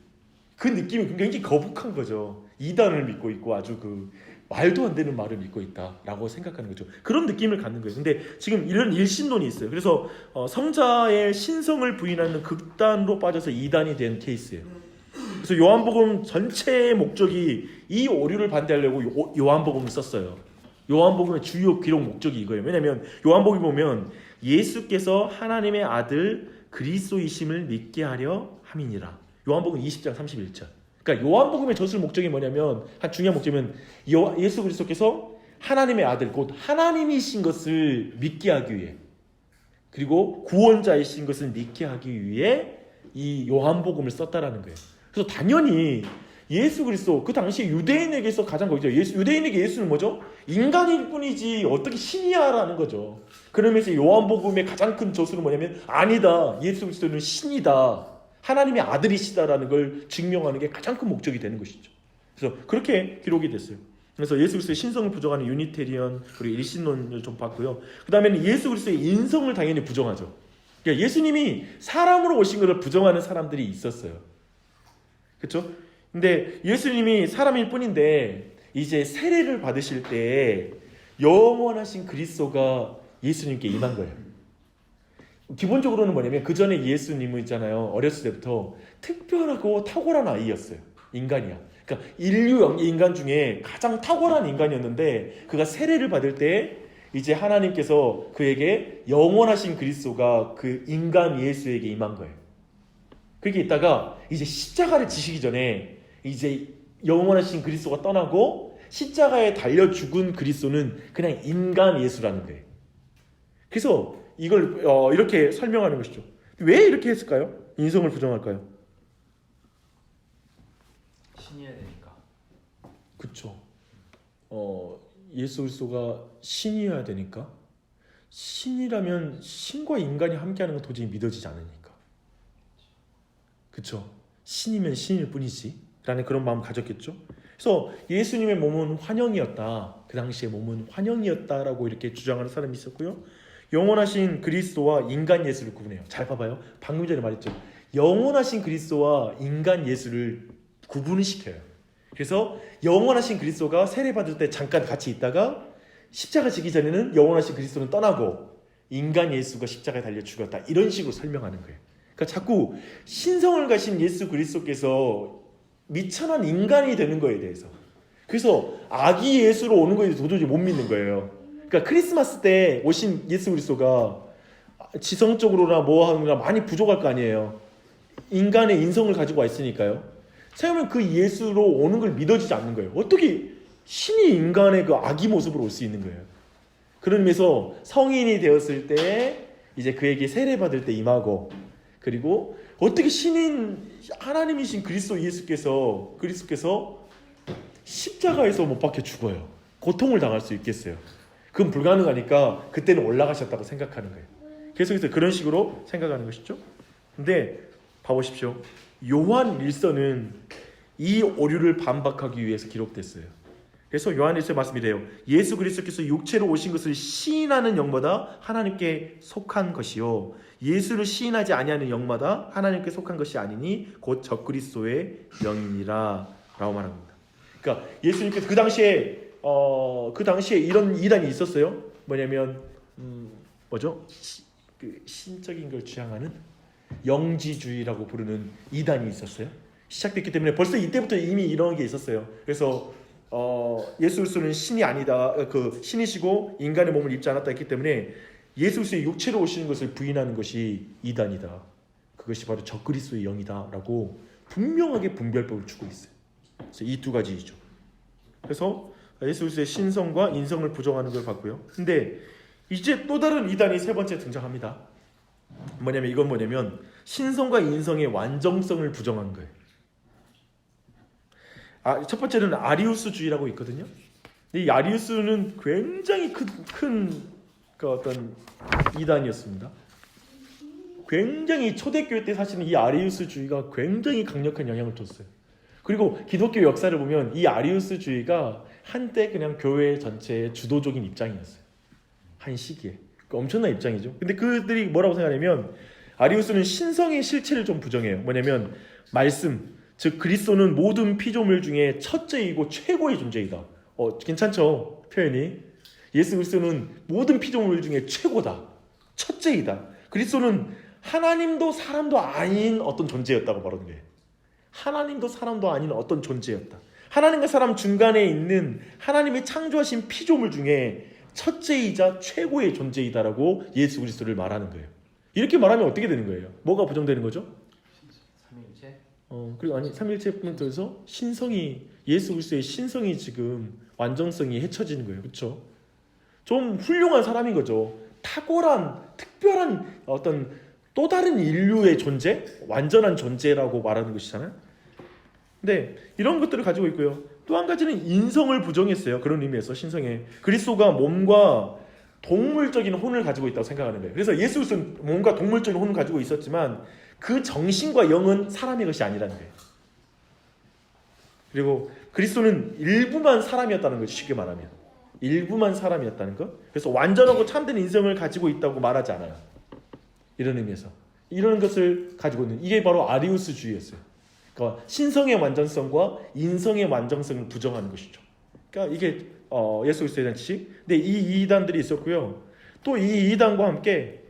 그 느낌이 굉장히 거북한 거죠. 이단을 믿고 있고 아주 그 말도 안 되는 말을 믿고 있다라고 생각하는 거죠. 그런 느낌을 갖는 거예요. 근데 지금 이런 일신론이 있어요. 그래서 성자의 신성을 부인하는 극단으로 빠져서 이단이 된 케이스예요. 그래서 요한복음 전체의 목적이 이 오류를 반대하려고 요한복음을 썼어요. 요한복음의 주요 기록 목적이 이거예요. 왜냐하면 요한복음 보면 예수께서 하나님의 아들 그리스도이심을 믿게 하려 함이니라. 요한복음 20장 31절. 그러니까 요한복음의 저술 목적이 뭐냐면 한 중요한 목적이면 예수 그리스도께서 하나님의 아들 곧 하나님이신 것을 믿게 하기 위해 그리고 구원자이신 것을 믿게 하기 위해 이 요한복음을 썼다라는 거예요. 그래서 당연히 예수 그리스도 그 당시에 유대인에게서 가장 거기죠. 유대인에게 예수는 뭐죠? 인간일 뿐이지 어떻게 신이야라는 거죠. 그러면서 요한복음의 가장 큰 저술은 뭐냐면 아니다. 예수 그리스도는 신이다. 하나님의 아들이시다라는 걸 증명하는 게 가장 큰 목적이 되는 것이죠. 그래서 그렇게 기록이 됐어요. 그래서 예수 그리스도의 신성을 부정하는 유니테리언 그리고 일신론을 좀 봤고요. 그 다음에는 예수 그리스도의 인성을 당연히 부정하죠. 그러니까 예수님이 사람으로 오신 것을 부정하는 사람들이 있었어요. 그렇죠? 근데 예수님이 사람일 뿐인데 이제 세례를 받으실 때 영원하신 그리스도가 예수님께 임한 거예요. 기본적으로는 뭐냐면 그 전에 예수님은 있잖아요. 어렸을 때부터 특별하고 탁월한 아이였어요. 인간이야. 그러니까 인류 인간 중에 가장 탁월한 인간이었는데 그가 세례를 받을 때 이제 하나님께서 그에게 영원하신 그리스도가 그 인간 예수에게 임한 거예요. 그렇게 있다가 이제 십자가를 지시기 전에 이제 영원하신 그리스도가 떠나고 십자가에 달려 죽은 그리스도는 그냥 인간 예수라는 거예요. 그래서 이걸 이렇게 설명하는 것이죠. 왜 이렇게 했을까요? 인성을 부정할까요? 신이어야 되니까. 그렇죠. 예수 그리스도가 신이어야 되니까. 신이라면 신과 인간이 함께하는 건 도저히 믿어지지 않으니까. 그렇죠. 신이면 신일 뿐이지 라는 그런 마음 가졌겠죠. 그래서 예수님의 몸은 환영이었다. 그 당시의 몸은 환영이었다라고 이렇게 주장하는 사람이 있었고요. 영원하신 그리스도와 인간 예수를 구분해요. 잘 봐봐요. 방금 전에 말했죠. 영원하신 그리스도와 인간 예수를 구분을 시켜요. 그래서 영원하신 그리스도가 세례받을 때 잠깐 같이 있다가 십자가 지기 전에는 영원하신 그리스도는 떠나고 인간 예수가 십자가에 달려 죽었다. 이런 식으로 설명하는 거예요. 그러니까 자꾸 신성을 가신 예수 그리스도께서 미천한 인간이 되는 거에 대해서 그래서 아기 예수로 오는 거에 도저히 못 믿는 거예요. 그러니까 크리스마스 때 오신 예수 그리스도가 지성적으로나 뭐 하느라 많이 부족할 거 아니에요. 인간의 인성을 가지고 와 있으니까요. 생각하면 그 예수로 오는 걸 믿어지지 않는 거예요. 어떻게 신이 인간의 그 아기 모습으로 올 수 있는 거예요. 그런 의미에서 성인이 되었을 때 이제 그에게 세례받을 때 임하고 그리고 어떻게 신인 하나님이신 그리스도 예수께서 십자가에서 못 박혀 죽어요. 고통을 당할 수 있겠어요. 그건 불가능하니까 그때는 올라가셨다고 생각하는 거예요. 계속해서 그런 식으로 생각하는 것이죠. 근데 봐보십시오. 요한 1서는 이 오류를 반박하기 위해서 기록됐어요. 그래서 요한 1서의 말씀이 돼요. 예수 그리스도께서 육체로 오신 것을 시인하는 영마다 하나님께 속한 것이요 예수를 시인하지 아니하는 영마다 하나님께 속한 것이 아니니 곧 적그리스도의 영이니라 라고 말합니다. 그러니까 예수님께서 그 당시에 이런 이단이 있었어요. 뭐냐면 뭐죠? 그 신적인 걸 주장하는 영지주의라고 부르는 이단이 있었어요. 시작됐기 때문에 벌써 이때부터 이미 이런 게 있었어요. 그래서 예수 그리스도는 신이 아니다, 그 신이시고 인간의 몸을 입지 않았다 했기 때문에 예수 그리스도의 육체로 오시는 것을 부인하는 것이 이단이다. 그것이 바로 적그리스도의 영이다라고 분명하게 분별법을 주고 있어요. 그래서 이 두 가지이죠. 그래서 예수 그리스도의 신성과 인성을 부정하는 걸 봤고요. 근데 이제 또 다른 이단이 세 번째 등장합니다. 이건 뭐냐면 신성과 인성의 완전성을 부정한 거예요. 첫 번째는 아리우스주의라고 있거든요. 이 아리우스는 굉장히 큰 어떤 이단이었습니다. 굉장히 초대교회 때 사실은 이 아리우스주의가 굉장히 강력한 영향을 줬어요. 그리고 기독교 역사를 보면 이 아리우스주의가 한때 그냥 교회 전체의 주도적인 입장이었어요. 한 시기에. 엄청난 입장이죠. 근데 그들이 뭐라고 생각하냐면 아리우스는 신성의 실체를 좀 부정해요. 뭐냐면 말씀, 즉 그리스도는 모든 피조물 중에 첫째이고 최고의 존재이다. 괜찮죠? 표현이. 예수 그리스도는 모든 피조물 중에 최고다. 첫째이다. 그리스도는 하나님도 사람도 아닌 어떤 존재였다고 말하는 거예요. 하나님도 사람도 아닌 어떤 존재였다. 하나님과 사람 중간에 있는 하나님의 창조하신 피조물 중에 첫째이자 최고의 존재이다라고 예수 그리스도를 말하는 거예요. 이렇게 말하면 어떻게 되는 거예요? 뭐가 부정되는 거죠? 삼위일체? 그리고 삼일체뿐만 떠서 신성이, 예수 그리스도의 신성이 지금 완전성이 해쳐지는 거예요. 그렇죠? 좀 훌륭한 사람인 거죠. 탁월한 특별한 어떤 또 다른 인류의 존재, 완전한 존재라고 말하는 것이잖아요. 근데 이런 것들을 가지고 있고요. 또 한 가지는 인성을 부정했어요. 그런 의미에서 신성에 그리스도가 몸과 동물적인 혼을 가지고 있다고 생각하는 거예요. 그래서 예수 그리스도는 몸과 동물적인 혼을 가지고 있었지만 그 정신과 영은 사람의 것이 아니라는 거예요. 그리고 그리스도는 일부만 사람이었다는 거죠. 쉽게 말하면 일부만 사람이었다는 것. 그래서 완전하고 참된 인성을 가지고 있다고 말하지 않아요. 이런 의미에서 이런 것을 가지고 있는 이게 바로 아리우스주의였어요. 그러니까 신성의 완전성과 인성의 완전성을 부정하는 것이죠. 그러니까 이게 예수 그리스도에 대한 지식. 근데 이 이단들이 있었고요. 또 이 이단과 함께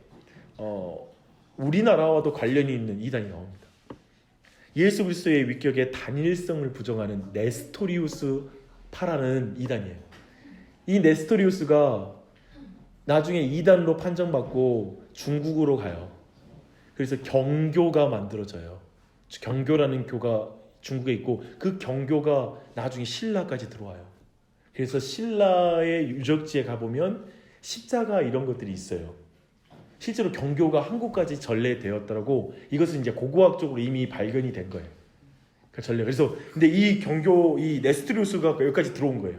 우리나라와도 관련이 있는 이단이 나옵니다. 예수 그리스도의 위격의 단일성을 부정하는 네스토리우스파라는 이단이에요. 이 네스토리우스가 나중에 이단으로 판정받고 중국으로 가요. 그래서 경교가 만들어져요. 경교라는 교가 중국에 있고 그 경교가 나중에 신라까지 들어와요. 그래서 신라의 유적지에 가보면 십자가 이런 것들이 있어요. 실제로 경교가 한국까지 전래되었다라고 이것은 이제 고고학적으로 이미 발견이 된 거예요. 그 전래. 그래서 근데 이 경교 이 네스토리우스가 여기까지 들어온 거예요.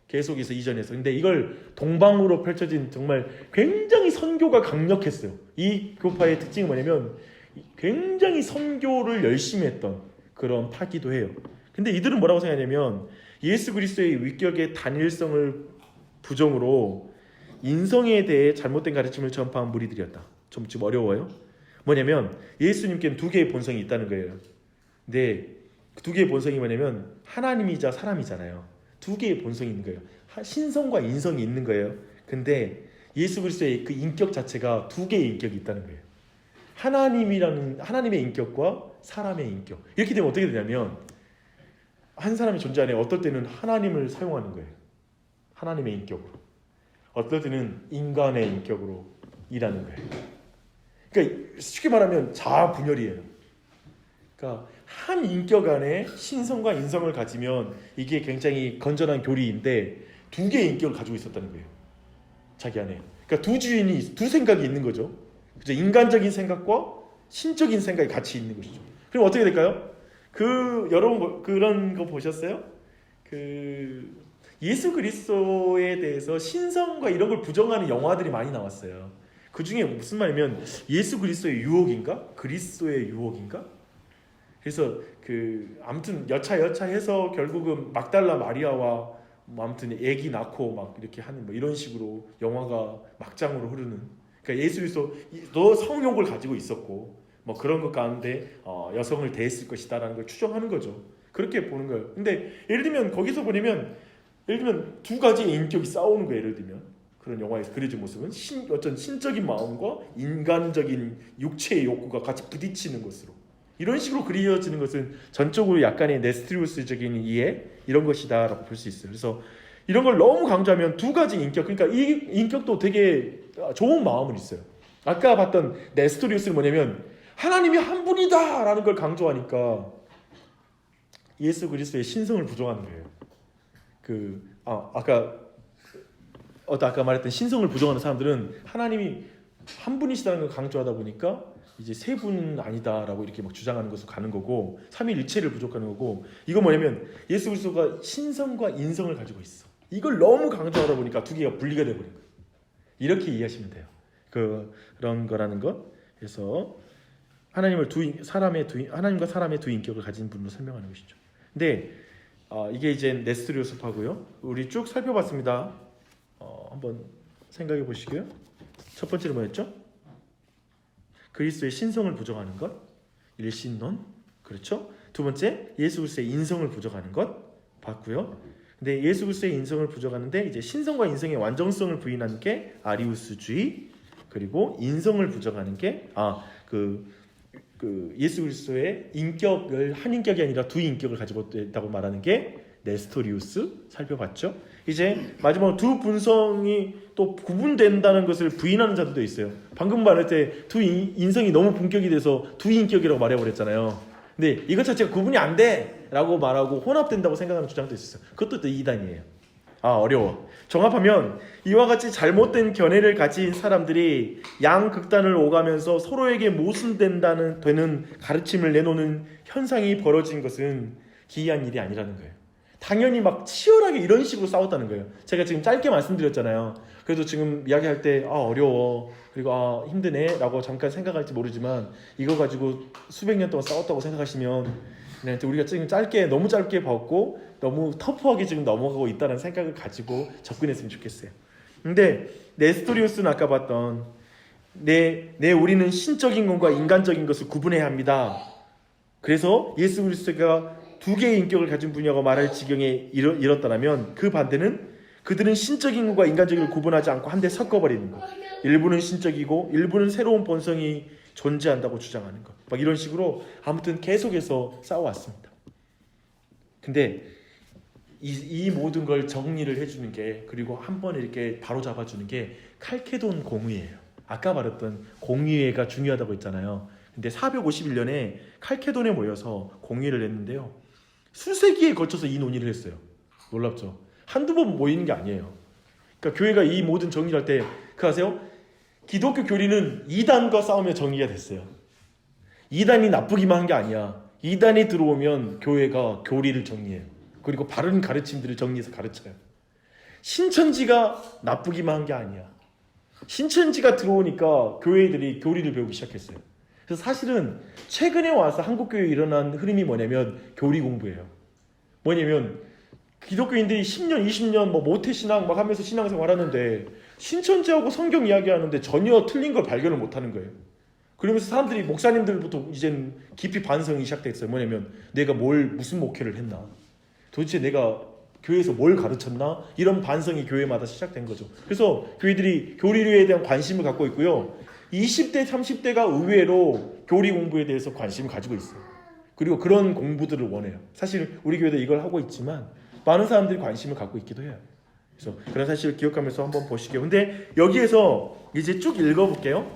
계속해서 이전해서. 근데 이걸 동방으로 펼쳐진 정말 굉장히 선교가 강력했어요. 이 교파의 특징이 뭐냐면 굉장히 선교를 열심히 했던 그런 파기도 해요. 근데 이들은 뭐라고 생각하냐면 예수 그리스도의 위격의 단일성을 부정으로 인성에 대해 잘못된 가르침을 전파한 무리들이었다. 좀 어려워요. 뭐냐면 예수님께는 두 개의 본성이 있다는 거예요. 근데 두 개의 본성이 뭐냐면 하나님이자 사람이잖아요. 두 개의 본성이 있는 거예요. 신성과 인성이 있는 거예요. 근데 예수 그리스도의 그 인격 자체가 두 개의 인격이 있다는 거예요. 하나님의 인격과 사람의 인격. 이렇게 되면 어떻게 되냐면 한 사람이 존재 안에 어떨 때는 하나님을 사용하는 거예요. 하나님의 인격으로. 어떨 때는 인간의 인격으로 일하는 거예요. 그러니까 쉽게 말하면 자아분열이에요. 그러니까 한 인격 안에 신성과 인성을 가지면 이게 굉장히 건전한 교리인데 두 개의 인격을 가지고 있었다는 거예요. 자기 안에. 그러니까 두 주인이 두 생각이 있는 거죠. 그죠? 인간적인 생각과 신적인 생각이 같이 있는 것이죠. 그럼 어떻게 될까요? 여러분 그런 거 보셨어요? 예수 그리스도에 대해서 신성과 이런 걸 부정하는 영화들이 많이 나왔어요. 그 중에 무슨 말이면 예수 그리스도의 유혹인가? 그리스도의 유혹인가? 그래서 아무튼 여차해서 결국은 막달라 마리아와 아무튼 애기 낳고 막 이렇게 하는 뭐 이런 식으로 영화가 막장으로 흐르는. 그러니까 예수 그리스도 성욕을 가지고 있었고 뭐 그런 것 가운데 여성을 대했을 것이다라는 걸 추정하는 거죠. 그렇게 보는 거예요. 근데 예를 들면 거기서 보면 두 가지의 인격이 싸우는 거예요. 예를 들면 그런 영화에서 그려진 모습은 어떤 신적인 마음과 인간적인 육체의 욕구가 같이 부딪히는 것으로. 이런 식으로 그려지는 것은 전적으로 약간의 네스트리우스적인 이해 이런 것이다라고 볼 수 있어요. 그래서 이런 걸 너무 강조하면 두 가지 인격, 그러니까 이 인격도 되게 좋은 마음은 있어요. 아까 봤던 네스토리우스는 뭐냐면 하나님이 한 분이다라는 걸 강조하니까 예수 그리스도의 신성을 부정하는 거예요. 아까 말했던 신성을 부정하는 사람들은 하나님이 한 분이시다는 걸 강조하다 보니까 이제 세 분은 아니다라고 이렇게 막 주장하는 것으로 가는 거고 삼위일체를 부족하는 거고, 이거 뭐냐면 예수 그리스도가 신성과 인성을 가지고 있어. 이걸 너무 강조하다 보니까 두 개가 분리가 돼버린 거예요. 이렇게 이해하시면 돼요. 그런 거라는 것. 그래서 하나님과 사람의 두 인격을 가진 분으로 설명하는 것이죠. 근데 이게 이제 네스토리오스파고요. 우리 쭉 살펴봤습니다. 한번 생각해 보시고요. 첫 번째로 뭐였죠? 그리스도의 신성을 부정하는 것, 일신론, 그렇죠? 두 번째, 예수 그리스도의 인성을 부정하는 것 봤고요. 근데 예수 그리스도의 인성을 부정하는데 이제 신성과 인성의 완전성을 부인하는 게 아리우스주의, 그리고 인성을 부정하는 게 예수 그리스도의 인격을 한 인격이 아니라 두 인격을 가지고 있다고 말하는 게 네스토리우스 살펴봤죠. 이제 마지막으로 두 분성이 또 구분된다는 것을 부인하는 자들도 있어요. 방금 말할 때 두 인성이 너무 분격이 돼서 두 인격이라고 말해버렸잖아요. 근데 이것 자체가 구분이 안 돼라고 말하고 혼합된다고 생각하는 주장도 있었어요. 그것도 또 이단이에요. 어려워. 정합하면 이와 같이 잘못된 견해를 가진 사람들이 양극단을 오가면서 서로에게 모순되는 가르침을 내놓는 현상이 벌어진 것은 기이한 일이 아니라는 거예요. 당연히 막 치열하게 이런 식으로 싸웠다는 거예요. 제가 지금 짧게 말씀드렸잖아요. 그래도 지금 이야기할 때 어려워, 그리고 힘드네 라고 잠깐 생각할지 모르지만 이거 가지고 수백 년 동안 싸웠다고 생각하시면 우리가 지금 너무 짧게 봤고 너무 터프하게 지금 넘어가고 있다는 생각을 가지고 접근했으면 좋겠어요. 근데 네스토리우스는 아까 봤던 우리는 신적인 것과 인간적인 것을 구분해야 합니다. 그래서 예수 그리스도가 두 개의 인격을 가진 분이라고 말할 지경에 이뤘다면 그 반대는 그들은 신적인 것과 인간적인 걸 구분하지 않고 한데 섞어버리는 것. 일부는 신적이고 일부는 새로운 본성이 존재한다고 주장하는 것. 막 이런 식으로 아무튼 계속해서 싸워왔습니다. 근데 이 모든 걸 정리를 해주는 게, 그리고 한 번에 이렇게 바로 잡아주는 게 칼케돈 공의회예요. 아까 말했던 공의회가 중요하다고 했잖아요. 근데 451년에 칼케돈에 모여서 공의를 했는데요. 수세기에 거쳐서 이 논의를 했어요. 놀랍죠? 한두 번 모이는 게 아니에요. 그러니까 교회가 이 모든 정리를 할 때 아세요? 기독교 교리는 이단과 싸우며 정리가 됐어요. 이단이 나쁘기만 한 게 아니야. 이단이 들어오면 교회가 교리를 정리해요. 그리고 바른 가르침들을 정리해서 가르쳐요. 신천지가 나쁘기만 한 게 아니야. 신천지가 들어오니까 교회들이 교리를 배우기 시작했어요. 그래서 사실은 최근에 와서 한국교회에 일어난 흐름이 뭐냐면 교리 공부예요. 뭐냐면 기독교인들이 10년, 20년 모태신앙 막 하면서 신앙생활 하는데 신천지하고 성경 이야기하는데 전혀 틀린 걸 발견을 못하는 거예요. 그러면서 사람들이, 목사님들부터 이젠 깊이 반성이 시작됐어요. 뭐냐면 내가 무슨 목회를 했나? 도대체 내가 교회에서 뭘 가르쳤나? 이런 반성이 교회마다 시작된 거죠. 그래서 교회들이 교리에 대한 관심을 갖고 있고요. 20대, 30대가 의외로 교리 공부에 대해서 관심을 가지고 있어요. 그리고 그런 공부들을 원해요. 사실 우리 교회도 이걸 하고 있지만 많은 사람들이 관심을 갖고 있기도 해요. 그래서 그런 사실을 기억하면서 한번 보시게요. 근데 여기에서 이제 쭉 읽어볼게요.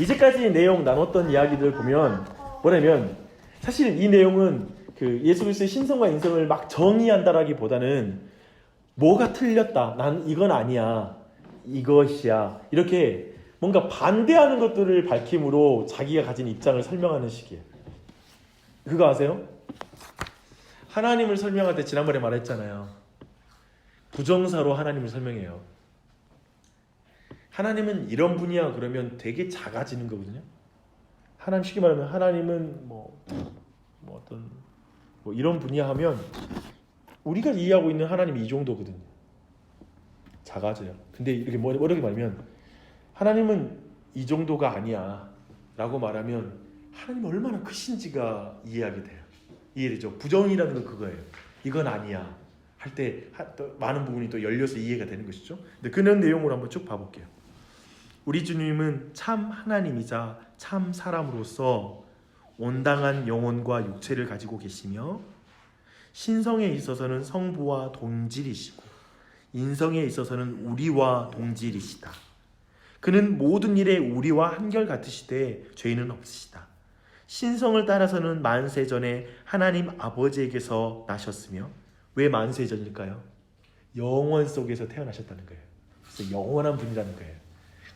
이제까지 내용 나눴던 이야기들 보면 뭐냐면, 사실 이 내용은 예수 그리스도의 신성과 인성을 막 정의한다라기보다는 뭐가 틀렸다, 난 이건 아니야, 이것이야, 이렇게 뭔가 반대하는 것들을 밝힘으로 자기가 가진 입장을 설명하는 식이에요. 그거 아세요? 하나님을 설명할 때 지난번에 말했잖아요. 부정사로 하나님을 설명해요. 하나님은 이런 분이야 그러면 되게 작아지는 거거든요. 쉽게 말하면 하나님은 이런 분이야 하면 우리가 이해하고 있는 하나님이 이 정도거든요. 작아져요. 근데 이렇게 어렵게 말하면 하나님은 이 정도가 아니야 라고 말하면 하나님이 얼마나 크신지가 이해되죠. 부정이라는 건 그거예요. 이건 아니야 할 때 많은 부분이 또 열려서 이해가 되는 것이죠. 근데 그런 내용으로 한번 쭉 봐볼게요. 우리 주님은 참 하나님이자 참 사람으로서 온당한 영혼과 육체를 가지고 계시며 신성에 있어서는 성부와 동질이시고 인성에 있어서는 우리와 동질이시다. 그는 모든 일에 우리와 한결같으시되 죄는 없으시다. 신성을 따라서는 만세 전에 하나님 아버지에게서 나셨으며, 왜 만세 전일까요? 영원 속에서 태어나셨다는 거예요. 그래서 영원한 분이라는 거예요.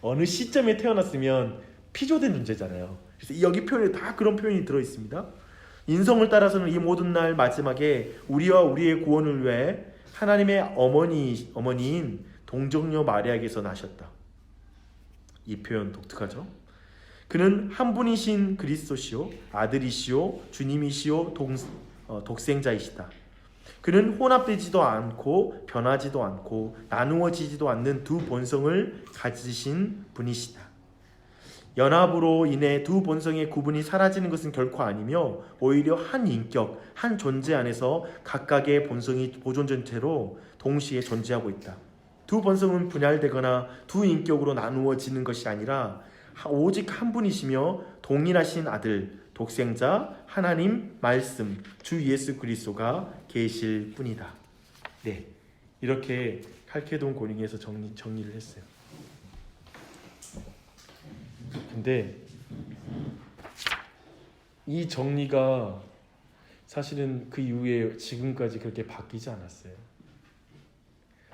어느 시점에 태어났으면 피조된 존재잖아요. 그래서 여기 표현에 다 그런 표현이 들어 있습니다. 인성을 따라서는 이 모든 날 마지막에 우리와 우리의 구원을 위해 하나님의 어머니인 동정녀 마리아에게서 나셨다. 이 표현 독특하죠? 그는 한 분이신 그리스도시요 아들이시요 주님이시요 독생자이시다. 그는 혼합되지도 않고 변하지도 않고 나누어지지도 않는 두 본성을 가지신 분이시다. 연합으로 인해 두 본성의 구분이 사라지는 것은 결코 아니며 오히려 한 인격, 한 존재 안에서 각각의 본성이 보존된 채로 동시에 존재하고 있다. 두 본성은 분열되거나 두 인격으로 나누어지는 것이 아니라 오직 한 분이시며 동일하신 아들, 독생자, 하나님, 말씀, 주 예수 그리스도가 계실 뿐이다. 네, 이렇게 칼케돈 고린에서 정리를 했어요. 근데 이 정리가 사실은 그 이후에 지금까지 그렇게 바뀌지 않았어요.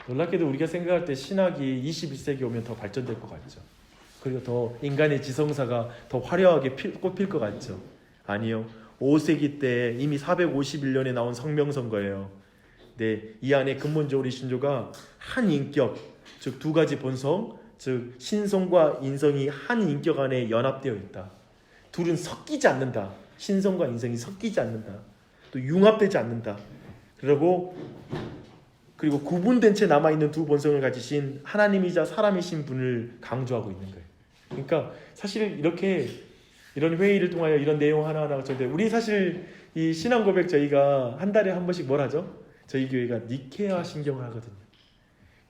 놀랍게도 우리가 생각할 때 신학이 21세기 오면 더 발전될 것 같죠. 그리고 더 인간의 지성사가 더 화려하게 꽃필 것 같죠. 아니요. 5세기 때 이미 451년에 나온 성명선거예요. 네, 이 안에 근본적으로 이 신조가 한 인격, 즉 두 가지 본성, 즉 신성과 인성이 한 인격 안에 연합되어 있다. 둘은 섞이지 않는다. 신성과 인성이 섞이지 않는다. 또 융합되지 않는다. 그리고 구분된 채 남아있는 두 본성을 가지신 하나님이자 사람이신 분을 강조하고 있는 거예요. 그러니까 사실 이런 회의를 통하여 이런 내용 하나하나 전데 우리 사실 이 신앙 고백 저희가 한 달에 한 번씩 뭘 하죠? 저희 교회가 니케아 신경을 하거든요.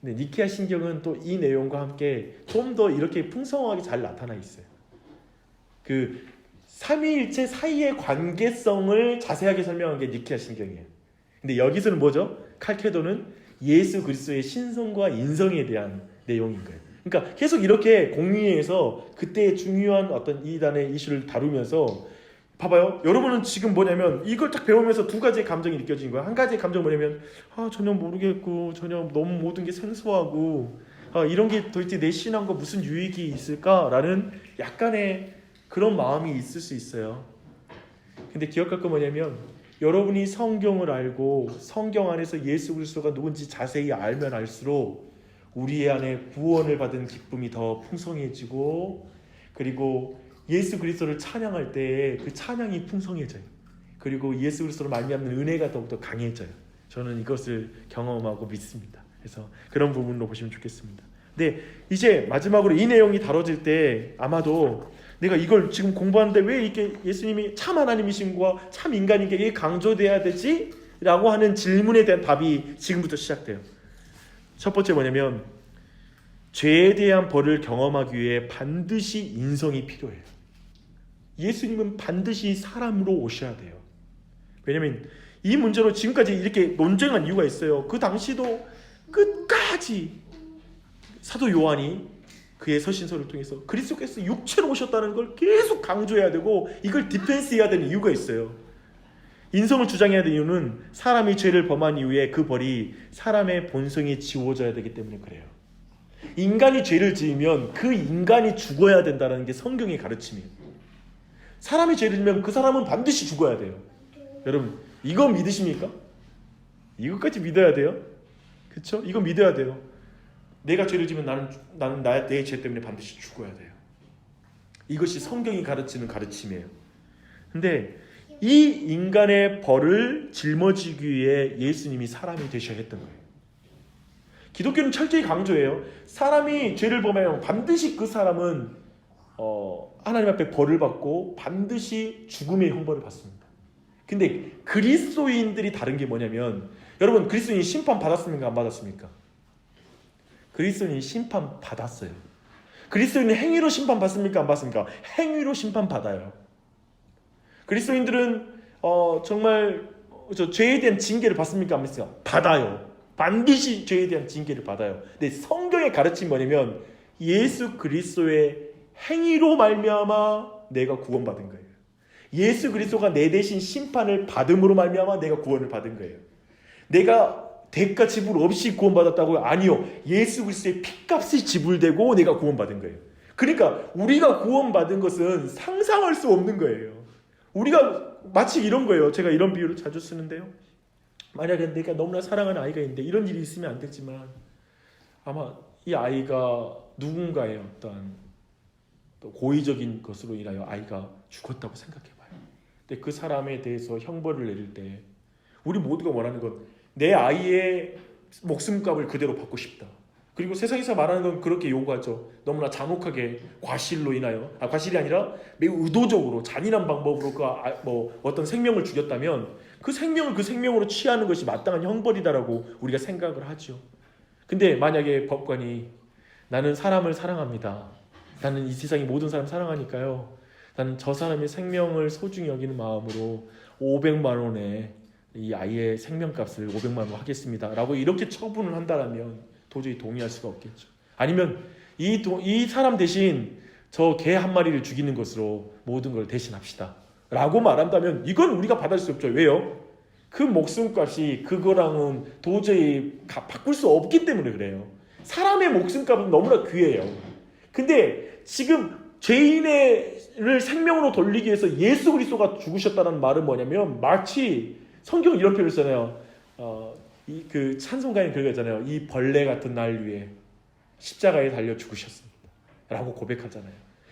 근데 니케아 신경은 또 이 내용과 함께 좀 더 이렇게 풍성하게 잘 나타나 있어요. 그 삼위일체 사이의 관계성을 자세하게 설명한 게 니케아 신경이에요. 근데 여기서는 뭐죠? 칼케도는 예수 그리스도의 신성과 인성에 대한 내용인 거예요. 그러니까 계속 이렇게 공유회에서 그때의 중요한 어떤 이단의 이슈를 다루면서 봐봐요. 여러분은 지금 뭐냐면 이걸 딱 배우면서 두 가지의 감정이 느껴지는 거야. 한 가지의 감정은 뭐냐면 전혀 모르겠고 전혀 너무 모든 게 생소하고 이런 게 도대체 내 신앙과 무슨 유익이 있을까라는 약간의 그런 마음이 있을 수 있어요. 근데 기억할 건 뭐냐면 여러분이 성경을 알고 성경 안에서 예수 그리스도가 누군지 자세히 알면 알수록 우리 안에 구원을 받은 기쁨이 더 풍성해지고, 그리고 예수 그리스도를 찬양할 때 그 찬양이 풍성해져요. 그리고 예수 그리스도로 말미암는 은혜가 더욱더 강해져요. 저는 이것을 경험하고 믿습니다. 그래서 그런 부분으로 보시면 좋겠습니다. 근데 이제 마지막으로 이 내용이 다뤄질 때 아마도 내가 이걸 지금 공부하는데 왜 이렇게 예수님이 참 하나님이신 것과 참 인간인 게 강조돼야 되지? 라고 하는 질문에 대한 답이 지금부터 시작돼요. 첫 번째 뭐냐면 죄에 대한 벌을 경험하기 위해 반드시 인성이 필요해요. 예수님은 반드시 사람으로 오셔야 돼요. 왜냐면 이 문제로 지금까지 이렇게 논쟁한 이유가 있어요. 그 당시도 끝까지 사도 요한이 그의 서신서를 통해서 그리스도께서 육체로 오셨다는 걸 계속 강조해야 되고 이걸 디펜스해야 되는 이유가 있어요. 인성을 주장해야 되는 이유는 사람이 죄를 범한 이후에 그 벌이 사람의 본성이 지워져야 되기 때문에 그래요. 인간이 죄를 지으면 그 인간이 죽어야 된다는 게 성경의 가르침이에요. 사람이 죄를 지으면 그 사람은 반드시 죽어야 돼요. 여러분 이거 믿으십니까? 이것까지 믿어야 돼요. 그렇죠? 이거 믿어야 돼요. 내가 죄를 지으면 나는 내 죄 때문에 반드시 죽어야 돼요. 이것이 성경이 가르치는 가르침이에요. 근데 이 인간의 벌을 짊어지기 위해 예수님이 사람이 되셔야 했던 거예요. 기독교는 철저히 강조해요. 사람이 죄를 범하면 반드시 그 사람은 하나님 앞에 벌을 받고 반드시 죽음의 형벌을 받습니다. 근데 그리스도인들이 다른 게 뭐냐면 여러분 그리스도인이 심판 받았습니까? 안 받았습니까? 그리스도인이 심판 받았어요. 그리스도인은 행위로 심판 받습니까? 안 받습니까? 행위로 심판 받아요. 그리스도인들은 정말 죄에 대한 징계를 받습니까? 안 받습니까? 받아요. 반드시 죄에 대한 징계를 받아요. 근데 성경의 가르침이 뭐냐면 예수 그리스도의 행위로 말미암아 내가 구원받은 거예요. 예수 그리스도가 내 대신 심판을 받음으로 말미암아 내가 구원을 받은 거예요. 내가 대가 지불 없이 구원받았다고요? 아니요. 예수 그리스도의 피값이 지불되고 내가 구원받은 거예요. 그러니까 우리가 구원받은 것은 상상할 수 없는 거예요. 우리가 마치 이런 거예요. 제가 이런 비유를 자주 쓰는데요. 만약에 내가 너무나 사랑하는 아이가 있는데 이런 일이 있으면 안 되지만 아마 이 아이가 누군가의 어떤 고의적인 것으로 인하여 아이가 죽었다고 생각해봐요. 근데 그 사람에 대해서 형벌을 내릴 때 우리 모두가 원하는 건 내 아이의 목숨값을 그대로 받고 싶다. 그리고 세상에서 말하는 건 그렇게 요구하죠. 너무나 잔혹하게 과실로 인하여 과실이 아니라 매우 의도적으로 잔인한 방법으로 어떤 생명을 죽였다면 그 생명을 그 생명으로 취하는 것이 마땅한 형벌이다라고 우리가 생각을 하죠. 근데 만약에 법관이 나는 사람을 사랑합니다. 나는 이 세상의 모든 사람 사랑하니까요. 나는 저 사람의 생명을 소중히 여기는 마음으로 500만 원에 이 아이의 생명값을 500만 원 하겠습니다. 라고 이렇게 처분을 한다면 도저히 동의할 수가 없겠죠. 아니면 이 사람 대신 저 개 한 마리를 죽이는 것으로 모든 걸 대신합시다. 라고 말한다면 이건 우리가 받을 수 없죠. 왜요? 그 목숨값이 그거랑은 도저히 바꿀 수 없기 때문에 그래요. 사람의 목숨값은 너무나 귀해요. 근데 지금 죄인을 생명으로 돌리기 위해서 예수 그리스도가 죽으셨다는 말은 뭐냐면 마치 성경은 이런 표현을 쓰잖아요. 그 찬송가에 그런 거 있잖아요. 이 벌레 같은 날 위해 십자가에 달려 죽으셨습니다. 라고 고백하잖아요.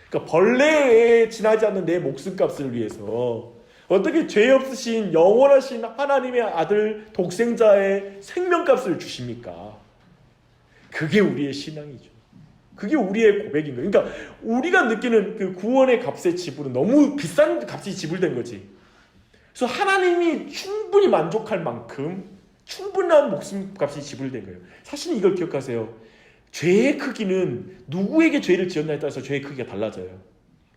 그러니까 벌레에 지나지 않는 내 목숨값을 위해서 어떻게 죄 없으신 영원하신 하나님의 아들 독생자의 생명값을 주십니까? 그게 우리의 신앙이죠. 그게 우리의 고백인 거예요. 그러니까 우리가 느끼는 그 구원의 값의 지불은 너무 비싼 값이 지불된 거지. 그래서 하나님이 충분히 만족할 만큼 충분한 목숨값이 지불된 거예요. 사실은 이걸 기억하세요. 죄의 크기는 누구에게 죄를 지었냐에 따라서 죄의 크기가 달라져요.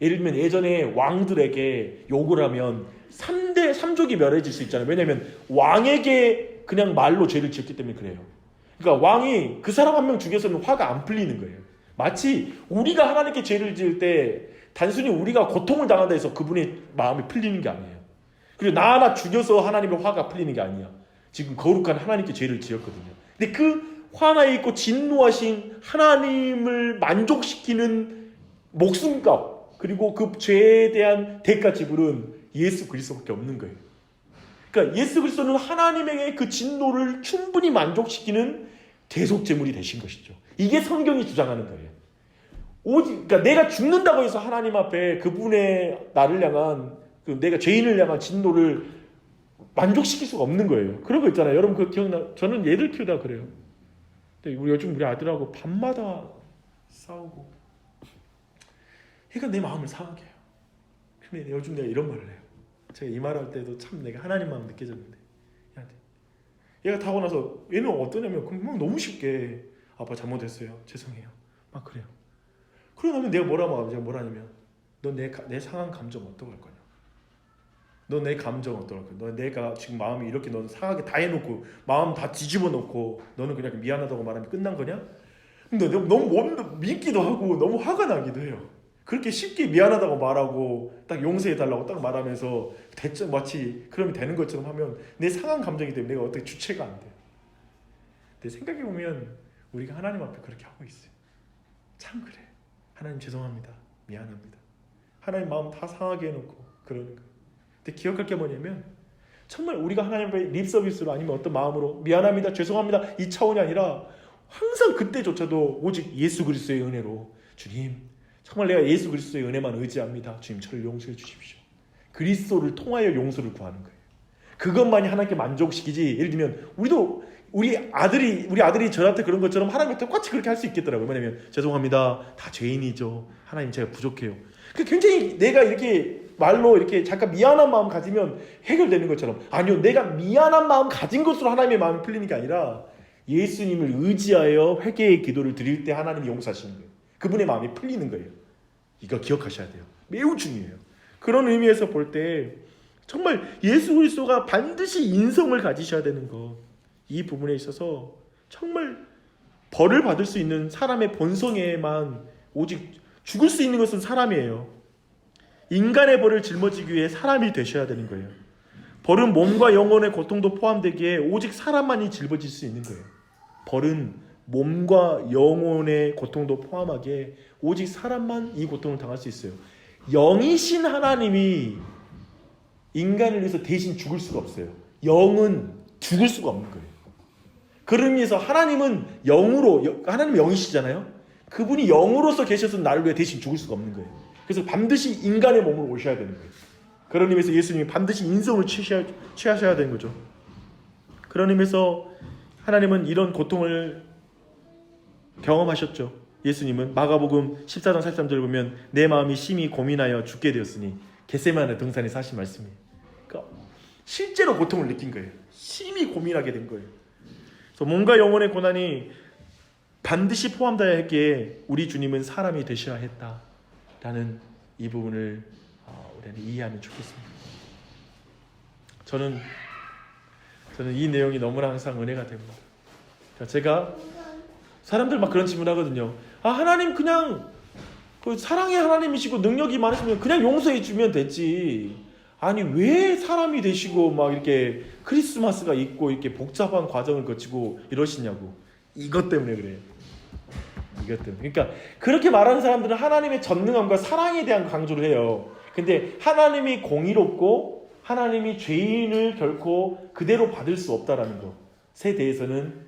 예를 들면 예전에 왕들에게 욕을 하면 3족이 멸해질 수 있잖아요. 왜냐하면 왕에게 그냥 말로 죄를 지었기 때문에 그래요. 그러니까 왕이 그 사람 한 명 죽여서는 화가 안 풀리는 거예요. 마치 우리가 하나님께 죄를 지을 때 단순히 우리가 고통을 당한다 해서 그분의 마음이 풀리는 게 아니에요. 그리고 나 하나 죽여서 하나님의 화가 풀리는 게 아니야. 지금 거룩한 하나님께 죄를 지었거든요. 근데 그 화나에 있고 진노하신 하나님을 만족시키는 목숨값 그리고 그 죄에 대한 대가 지불은 예수 그리스도밖에 없는 거예요. 그러니까 예수 그리스도는 하나님의 그 진노를 충분히 만족시키는 대속제물이 되신 것이죠. 이게 성경이 주장하는 거예요. 오직 그러니까 내가 죽는다고 해서 하나님 앞에 그분의 나를 향한 내가 죄인을 향한 진노를 만족시킬 수가 없는 거예요. 그런 거 있잖아요. 여러분 그거 기억나? 저는 얘들 키우다가 그래요. 근데 요즘 우리 아들하고 밤마다 싸우고 얘가 내 마음을 상하게 해요. 근데 요즘 내가 이런 말을 해요. 제가 이 말할 때도 참 내가 하나님 마음 느껴졌는데 얘가 타고 나서 얘는 어떠냐면 그냥 너무 쉽게 아빠 잘못했어요. 죄송해요. 막 그래요. 그러고 나면 내가 뭐라냐면 너 내 상한 감정 어떡할 거냐? 너 내 감정 어떡할 거야? 너 내가 지금 마음이 이렇게 너 상하게 다 해놓고 마음 다 뒤집어 놓고 너는 그냥 미안하다고 말하면 끝난 거냐? 근데 너무 믿기도 하고 너무 화가 나기도 해요. 그렇게 쉽게 미안하다고 말하고 딱 용서해달라고 딱 말하면서 대체 마치 그러면 되는 것처럼 하면 내 상한 감정이 때문에 내가 어떻게 주체가 안 돼요. 근데 생각해보면 우리가 하나님 앞에 그렇게 하고 있어요. 참 그래. 하나님 죄송합니다. 미안합니다. 하나님 마음 다 상하게 해놓고 그러는 거예요. 근데 기억할 게 뭐냐면 정말 우리가 하나님 앞에 립서비스로 아니면 어떤 마음으로 미안합니다. 죄송합니다. 이 차원이 아니라 항상 그때조차도 오직 예수 그리스도의 은혜로 주님 정말 내가 예수 그리스도의 은혜만 의지합니다. 주님 저를 용서해 주십시오. 그리스도를 통하여 용서를 구하는 거예요. 그것만이 하나님께 만족시키지. 예를 들면 우리 아들이 저한테 그런 것처럼 하나님께 똑같이 그렇게 할 수 있겠더라고요. 뭐냐면 죄송합니다. 다 죄인이죠. 하나님 제가 부족해요. 굉장히 내가 이렇게 말로 이렇게 잠깐 미안한 마음 가지면 해결되는 것처럼 아니요. 내가 미안한 마음 가진 것으로 하나님의 마음이 풀리는 게 아니라 예수님을 의지하여 회개의 기도를 드릴 때 하나님이 용서하시는 거예요. 그분의 마음이 풀리는 거예요. 이거 기억하셔야 돼요. 매우 중요해요. 그런 의미에서 볼 때 정말 예수 그리스도가 반드시 인성을 가지셔야 되는 것, 이 부분에 있어서 정말 벌을 받을 수 있는 사람의 본성에만 오직 죽을 수 있는 것은 사람이에요. 인간의 벌을 짊어지기 위해 사람이 되셔야 되는 거예요. 벌은 몸과 영혼의 고통도 포함되기에 오직 사람만이 짊어질 수 있는 거예요. 벌은 몸과 영혼의 고통도 포함하기에 오직 사람만 이 고통을 당할 수 있어요. 영이신 하나님이 인간을 위해서 대신 죽을 수가 없어요. 영은 죽을 수가 없는 거예요. 그런 의미에서 하나님은 하나님은 영이시잖아요. 그분이 영으로서 계셔서 나를 위해 대신 죽을 수가 없는 거예요. 그래서 반드시 인간의 몸으로 오셔야 되는 거예요. 그런 의미에서 예수님이 반드시 인성을 취하셔야 되는 거죠. 그런 의미에서 하나님은 이런 고통을 경험하셨죠. 예수님은 마가복음 14장 43절을 보면 내 마음이 심히 고민하여 죽게 되었으니 겟세마네 동산에서 하신 말씀이에요. 그러니까 실제로 고통을 느낀 거예요. 심히 고민하게 된 거예요. 그래서 몸과 영혼의 고난이 반드시 포함되어야 했기에 우리 주님은 사람이 되셔야 했다라는 이 부분을 우리는 이해하면 좋겠습니다. 저는 이 내용이 너무나 항상 은혜가 됩니다. 제가 사람들 막 그런 질문 하거든요. 하나님 그냥 사랑의 하나님이시고 능력이 많으시면 그냥 용서해 주면 되지. 아니 왜 사람이 되시고 막 이렇게 크리스마스가 있고 이렇게 복잡한 과정을 거치고 이러시냐고. 이것 때문에 그래요. 이것 때문에. 그러니까 그렇게 말하는 사람들은 하나님의 전능함과 사랑에 대한 강조를 해요. 근데 하나님이 공의롭고 하나님이 죄인을 결코 그대로 받을 수 없다라는 것에 대해서는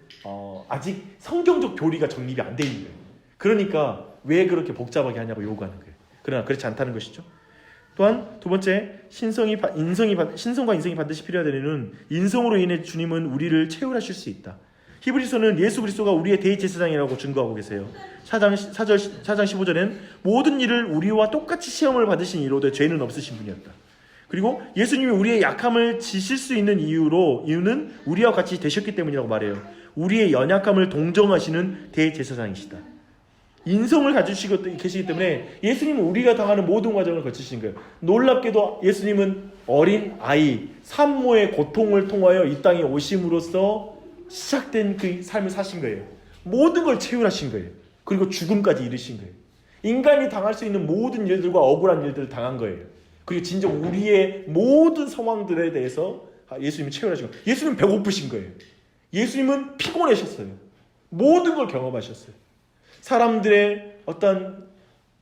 아직 성경적 교리가 정립이 안 돼 있는 거예요. 그러니까 왜 그렇게 복잡하게 하냐고 요구하는 거예요. 그러나 그렇지 않다는 것이죠. 또한 두 번째, 신성과 인성이 반드시 필요하다는 이유는 인성으로 인해 주님은 우리를 채울하실 수 있다. 히브리서는 예수 그리스도가 우리의 대제사장이라고 증거하고 계세요. 4장 15절에는 모든 일을 우리와 똑같이 시험을 받으신 이로되 죄는 없으신 분이었다. 그리고 예수님이 우리의 약함을 지실 수 있는 이유는 우리와 같이 되셨기 때문이라고 말해요. 우리의 연약함을 동정하시는 대제사장이시다. 인성을 가지시고 계시기 때문에 예수님은 우리가 당하는 모든 과정을 거치신 거예요. 놀랍게도 예수님은 어린 아이 산모의 고통을 통하여 이 땅에 오심으로써 시작된 그 삶을 사신 거예요. 모든 걸 채울하신 거예요. 그리고 죽음까지 이르신 거예요. 인간이 당할 수 있는 모든 일들과 억울한 일들을 당한 거예요. 그리고 진정 우리의 모든 상황들에 대해서 예수님이 채울하신 거예요. 예수님은 배고프신 거예요. 예수님은 피곤하셨어요. 모든 걸 경험하셨어요. 사람들의 어떤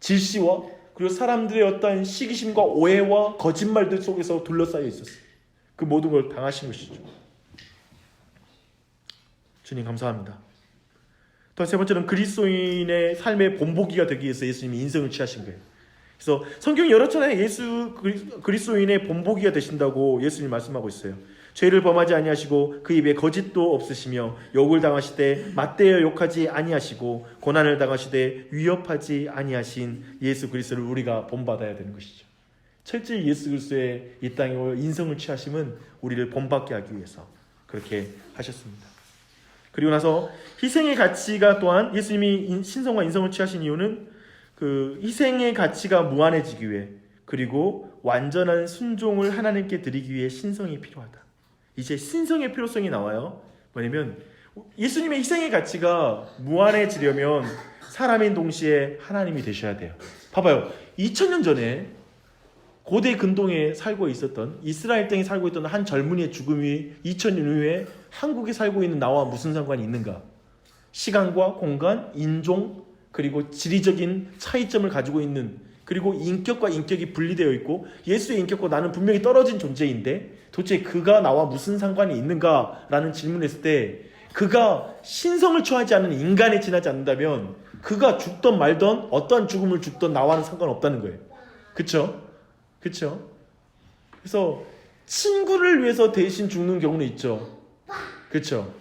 질시와 그리고 사람들의 어떤 시기심과 오해와 거짓말들 속에서 둘러싸여 있었어요. 그 모든 걸 당하신 것이죠. 주님 감사합니다. 또 세 번째는 그리스도인의 삶의 본보기가 되기 위해서 예수님이 인성을 취하신 거예요. 그래서 성경 여러 차례 예수 그리스도인의 본보기가 되신다고 예수님이 말씀하고 있어요. 죄를 범하지 아니하시고 그 입에 거짓도 없으시며 욕을 당하시되 맞대어 욕하지 아니하시고 고난을 당하시되 위협하지 아니하신 예수 그리스도를 우리가 본받아야 되는 것이죠. 철저히 예수 그리스도의 이 땅에 인성을 취하심은 우리를 본받게 하기 위해서 그렇게 하셨습니다. 그리고 나서 희생의 가치가 또한 예수님이 신성과 인성을 취하신 이유는 그 희생의 가치가 무한해지기 위해 그리고 완전한 순종을 하나님께 드리기 위해 신성이 필요하다. 이제 신성의 필요성이 나와요. 뭐냐면 예수님의 희생의 가치가 무한해지려면 사람인 동시에 하나님이 되셔야 돼요. 봐봐요. 2000년 전에 고대 근동에 살고 있었던 이스라엘 땅에 살고 있던 한 젊은이의 죽음이 2000년 후에 한국에 살고 있는 나와 무슨 상관이 있는가? 시간과 공간, 인종, 그리고 지리적인 차이점을 가지고 있는 그리고 인격과 인격이 분리되어 있고 예수의 인격과 나는 분명히 떨어진 존재인데 도대체 그가 나와 무슨 상관이 있는가라는 질문을 했을 때 그가 신성을 취하지 않은 인간에 지나지 않는다면 그가 죽던 말던 어떠한 죽음을 죽던 나와는 상관없다는 거예요. 그쵸? 그래서 친구를 위해서 대신 죽는 경우는 있죠. 그쵸?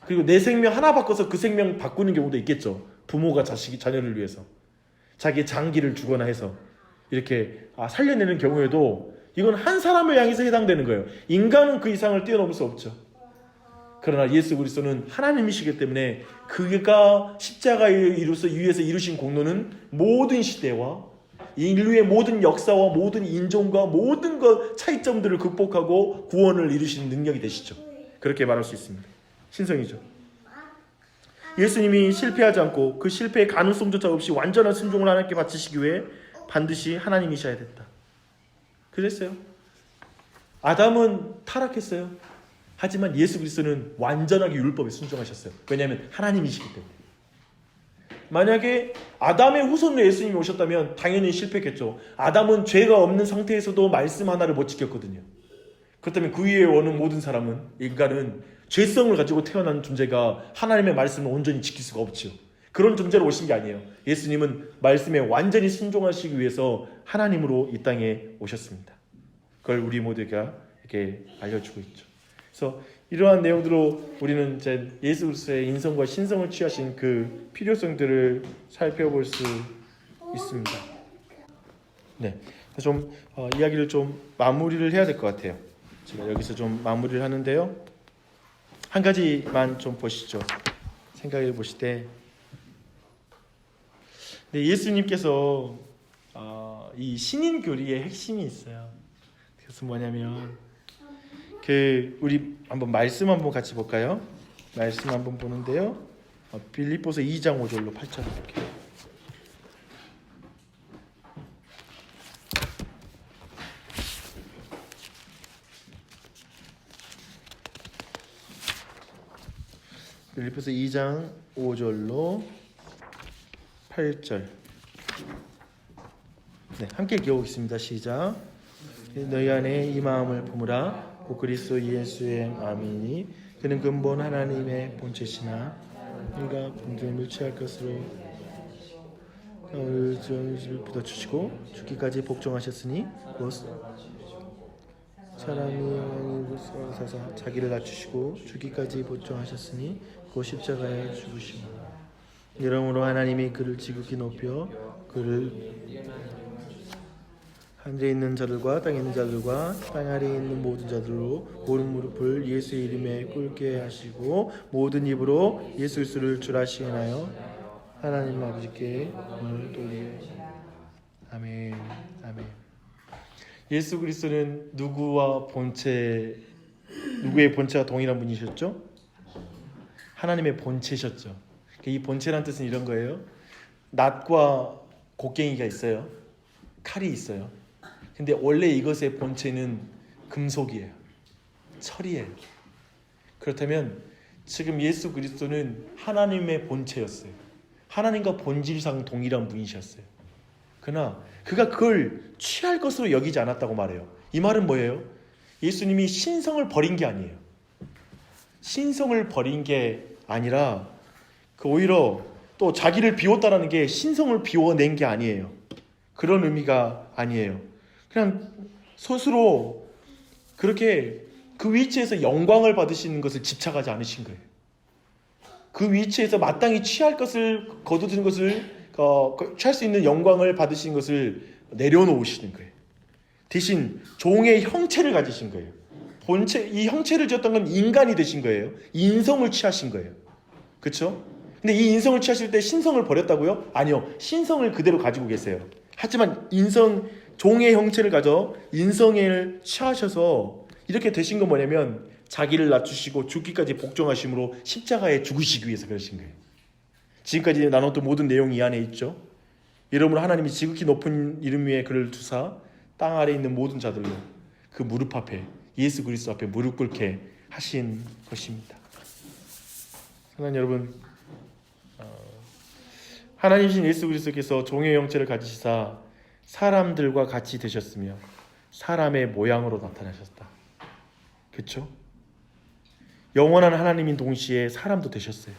그리고 내 생명 하나 바꿔서 그 생명 바꾸는 경우도 있겠죠. 부모가 자녀를 위해서 자기의 장기를 주거나 해서 이렇게 살려내는 경우에도 이건 한 사람을 향해서 해당되는 거예요. 인간은 그 이상을 뛰어넘을 수 없죠. 그러나 예수 그리스도는 하나님이시기 때문에 그가 십자가에 위해서 이루신 공로는 모든 시대와 인류의 모든 역사와 모든 인종과 모든 것 차이점들을 극복하고 구원을 이루시는 능력이 되시죠. 그렇게 말할 수 있습니다. 신성이죠. 예수님이 실패하지 않고 그 실패의 가능성조차 없이 완전한 순종을 하나님께 바치시기 위해 반드시 하나님이셔야 됐다. 그랬어요. 아담은 타락했어요. 하지만 예수 그리스도는 완전하게 율법에 순종하셨어요. 왜냐하면 하나님이시기 때문에. 만약에 아담의 후손으로 예수님이 오셨다면 당연히 실패했겠죠. 아담은 죄가 없는 상태에서도 말씀 하나를 못 지켰거든요. 그렇다면 그 위에 오는 모든 사람은, 인간은 죄성을 가지고 태어난 존재가 하나님의 말씀을 온전히 지킬 수가 없죠. 그런 존재로 오신 게 아니에요. 예수님은 말씀에 완전히 순종하시기 위해서 하나님으로 이 땅에 오셨습니다. 그걸 우리 모두가 이렇게 알려주고 있죠. 그래서 이러한 내용들로 우리는 이제 예수 그리스도의 인성과 신성을 취하신 그 필요성들을 살펴볼 수 있습니다. 네, 좀 이야기를 좀 마무리를 해야 될 것 같아요. 제가 여기서 좀 마무리를 하는데요. 한 가지만 좀 보시죠. 생각해 보실 때, 네, 예수님께서 이 신인 교리의 핵심이 있어요. 그래서 뭐냐면 우리 한번 말씀 한번 같이 볼까요? 말씀 한번 보는데요. 빌립보서 2장 5절로 8절 볼게요. 빌립보서 2장 5절로 8절. 네, 함께 읽어보겠습니다. 시작. 너희 안에 이 마음을 품으라. 곧 그리스도 예수의 마음이니 그는 근본 하나님의 본체시나 그가 분쟁을 취할 것으로 정을 붙여주시고 죽기까지 복종하셨으니 곧 사람이 사사 자기를 낮추시고 죽기까지 복종하셨으니 곧 십자가에 죽으시고 이러므로 하나님이 그를 지극히 높여 그를 하늘에 있는 자들과 땅에 있는 자들과 땅 아래에 있는 모든 자들로 모든 무릎을 예수의 이름에 꿇게 하시고 모든 입으로 예수 그리스도를 주라 시인하여 하나님 아버지께 영광을 돌리게. 아멘. 아멘. 예수 그리스도는 누구의 본체와 동일한 분이셨죠? 하나님의 본체셨죠. 이 본체란 뜻은 이런 거예요. 낫과 곡괭이가 있어요. 칼이 있어요. 근데 원래 이것의 본체는 금속이에요. 철이에요. 그렇다면 지금 예수 그리스도는 하나님의 본체였어요. 하나님과 본질상 동일한 분이셨어요. 그러나 그가 그걸 취할 것으로 여기지 않았다고 말해요. 이 말은 뭐예요? 예수님이 신성을 버린 게 아니에요. 신성을 버린 게 아니라 오히려 또 자기를 비웠다라는 게 신성을 비워낸 게 아니에요. 그런 의미가 아니에요. 그냥 스스로 그렇게 그 위치에서 영광을 받으시는 것을 집착하지 않으신 거예요. 그 위치에서 마땅히 취할 것을 거두는 것을 취할 수 있는 영광을 받으신 것을 내려놓으시는 거예요. 대신 종의 형체를 가지신 거예요. 이 형체를 지었던 건 인간이 되신 거예요. 인성을 취하신 거예요. 그렇죠? 근데 이 인성을 취하실 때 신성을 버렸다고요? 아니요. 신성을 그대로 가지고 계세요. 하지만 종의 형체를 가져 인성을 취하셔서 이렇게 되신 건 뭐냐면 자기를 낮추시고 죽기까지 복종하심으로 십자가에 죽으시기 위해서 그러신 거예요. 지금까지 나눴던 모든 내용이 이 안에 있죠. 이러므로 하나님이 지극히 높은 이름 위에 그를 두사 땅 아래에 있는 모든 자들로 그 무릎 앞에 예수 그리스도 앞에 무릎 꿇게 하신 것입니다. 하나님 여러분, 하나님이신 예수 그리스도께서 종의 형체를 가지시사 사람들과 같이 되셨으며 사람의 모양으로 나타나셨다. 그렇죠? 영원한 하나님인 동시에 사람도 되셨어요.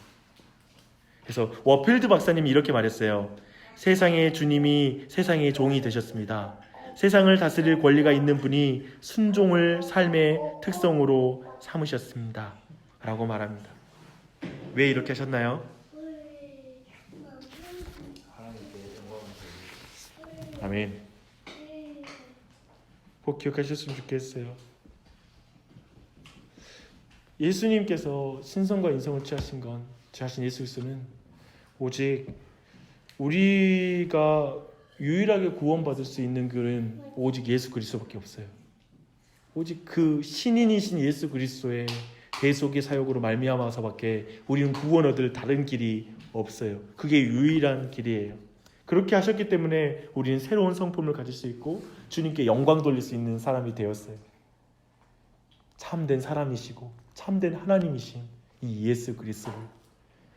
그래서 워필드 박사님이 이렇게 말했어요. 세상의 주님이 세상의 종이 되셨습니다. 세상을 다스릴 권리가 있는 분이 순종을 삶의 특성으로 삼으셨습니다. 라고 말합니다. 왜 이렇게 하셨나요? 아멘. 꼭 기억하셨으면 좋겠어요. 예수님께서 신성과 인성을 취하신 예수 그리스도는 오직 우리가 유일하게 구원받을 수 있는 길은 오직 예수 그리스도밖에 없어요. 오직 그 신인이신 예수 그리스도의 대속의 사역으로 말미암아서밖에 우리는 구원 얻을 다른 길이 없어요. 그게 유일한 길이에요. 그렇게 하셨기 때문에 우리는 새로운 성품을 가질 수 있고 주님께 영광 돌릴 수 있는 사람이 되었어요. 참된 사람이시고 참된 하나님이신 이 예수 그리스도를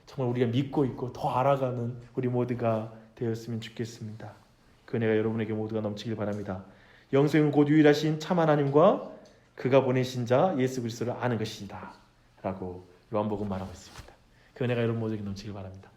정말 우리가 믿고 있고 더 알아가는 우리 모두가 되었으면 좋겠습니다. 그 은혜가 여러분에게 모두가 넘치길 바랍니다. 영생은 곧 유일하신 참 하나님과 그가 보내신 자 예수 그리스도를 아는 것이다 라고 요한복음 말하고 있습니다. 그 은혜가 여러분 모두에게 넘치길 바랍니다.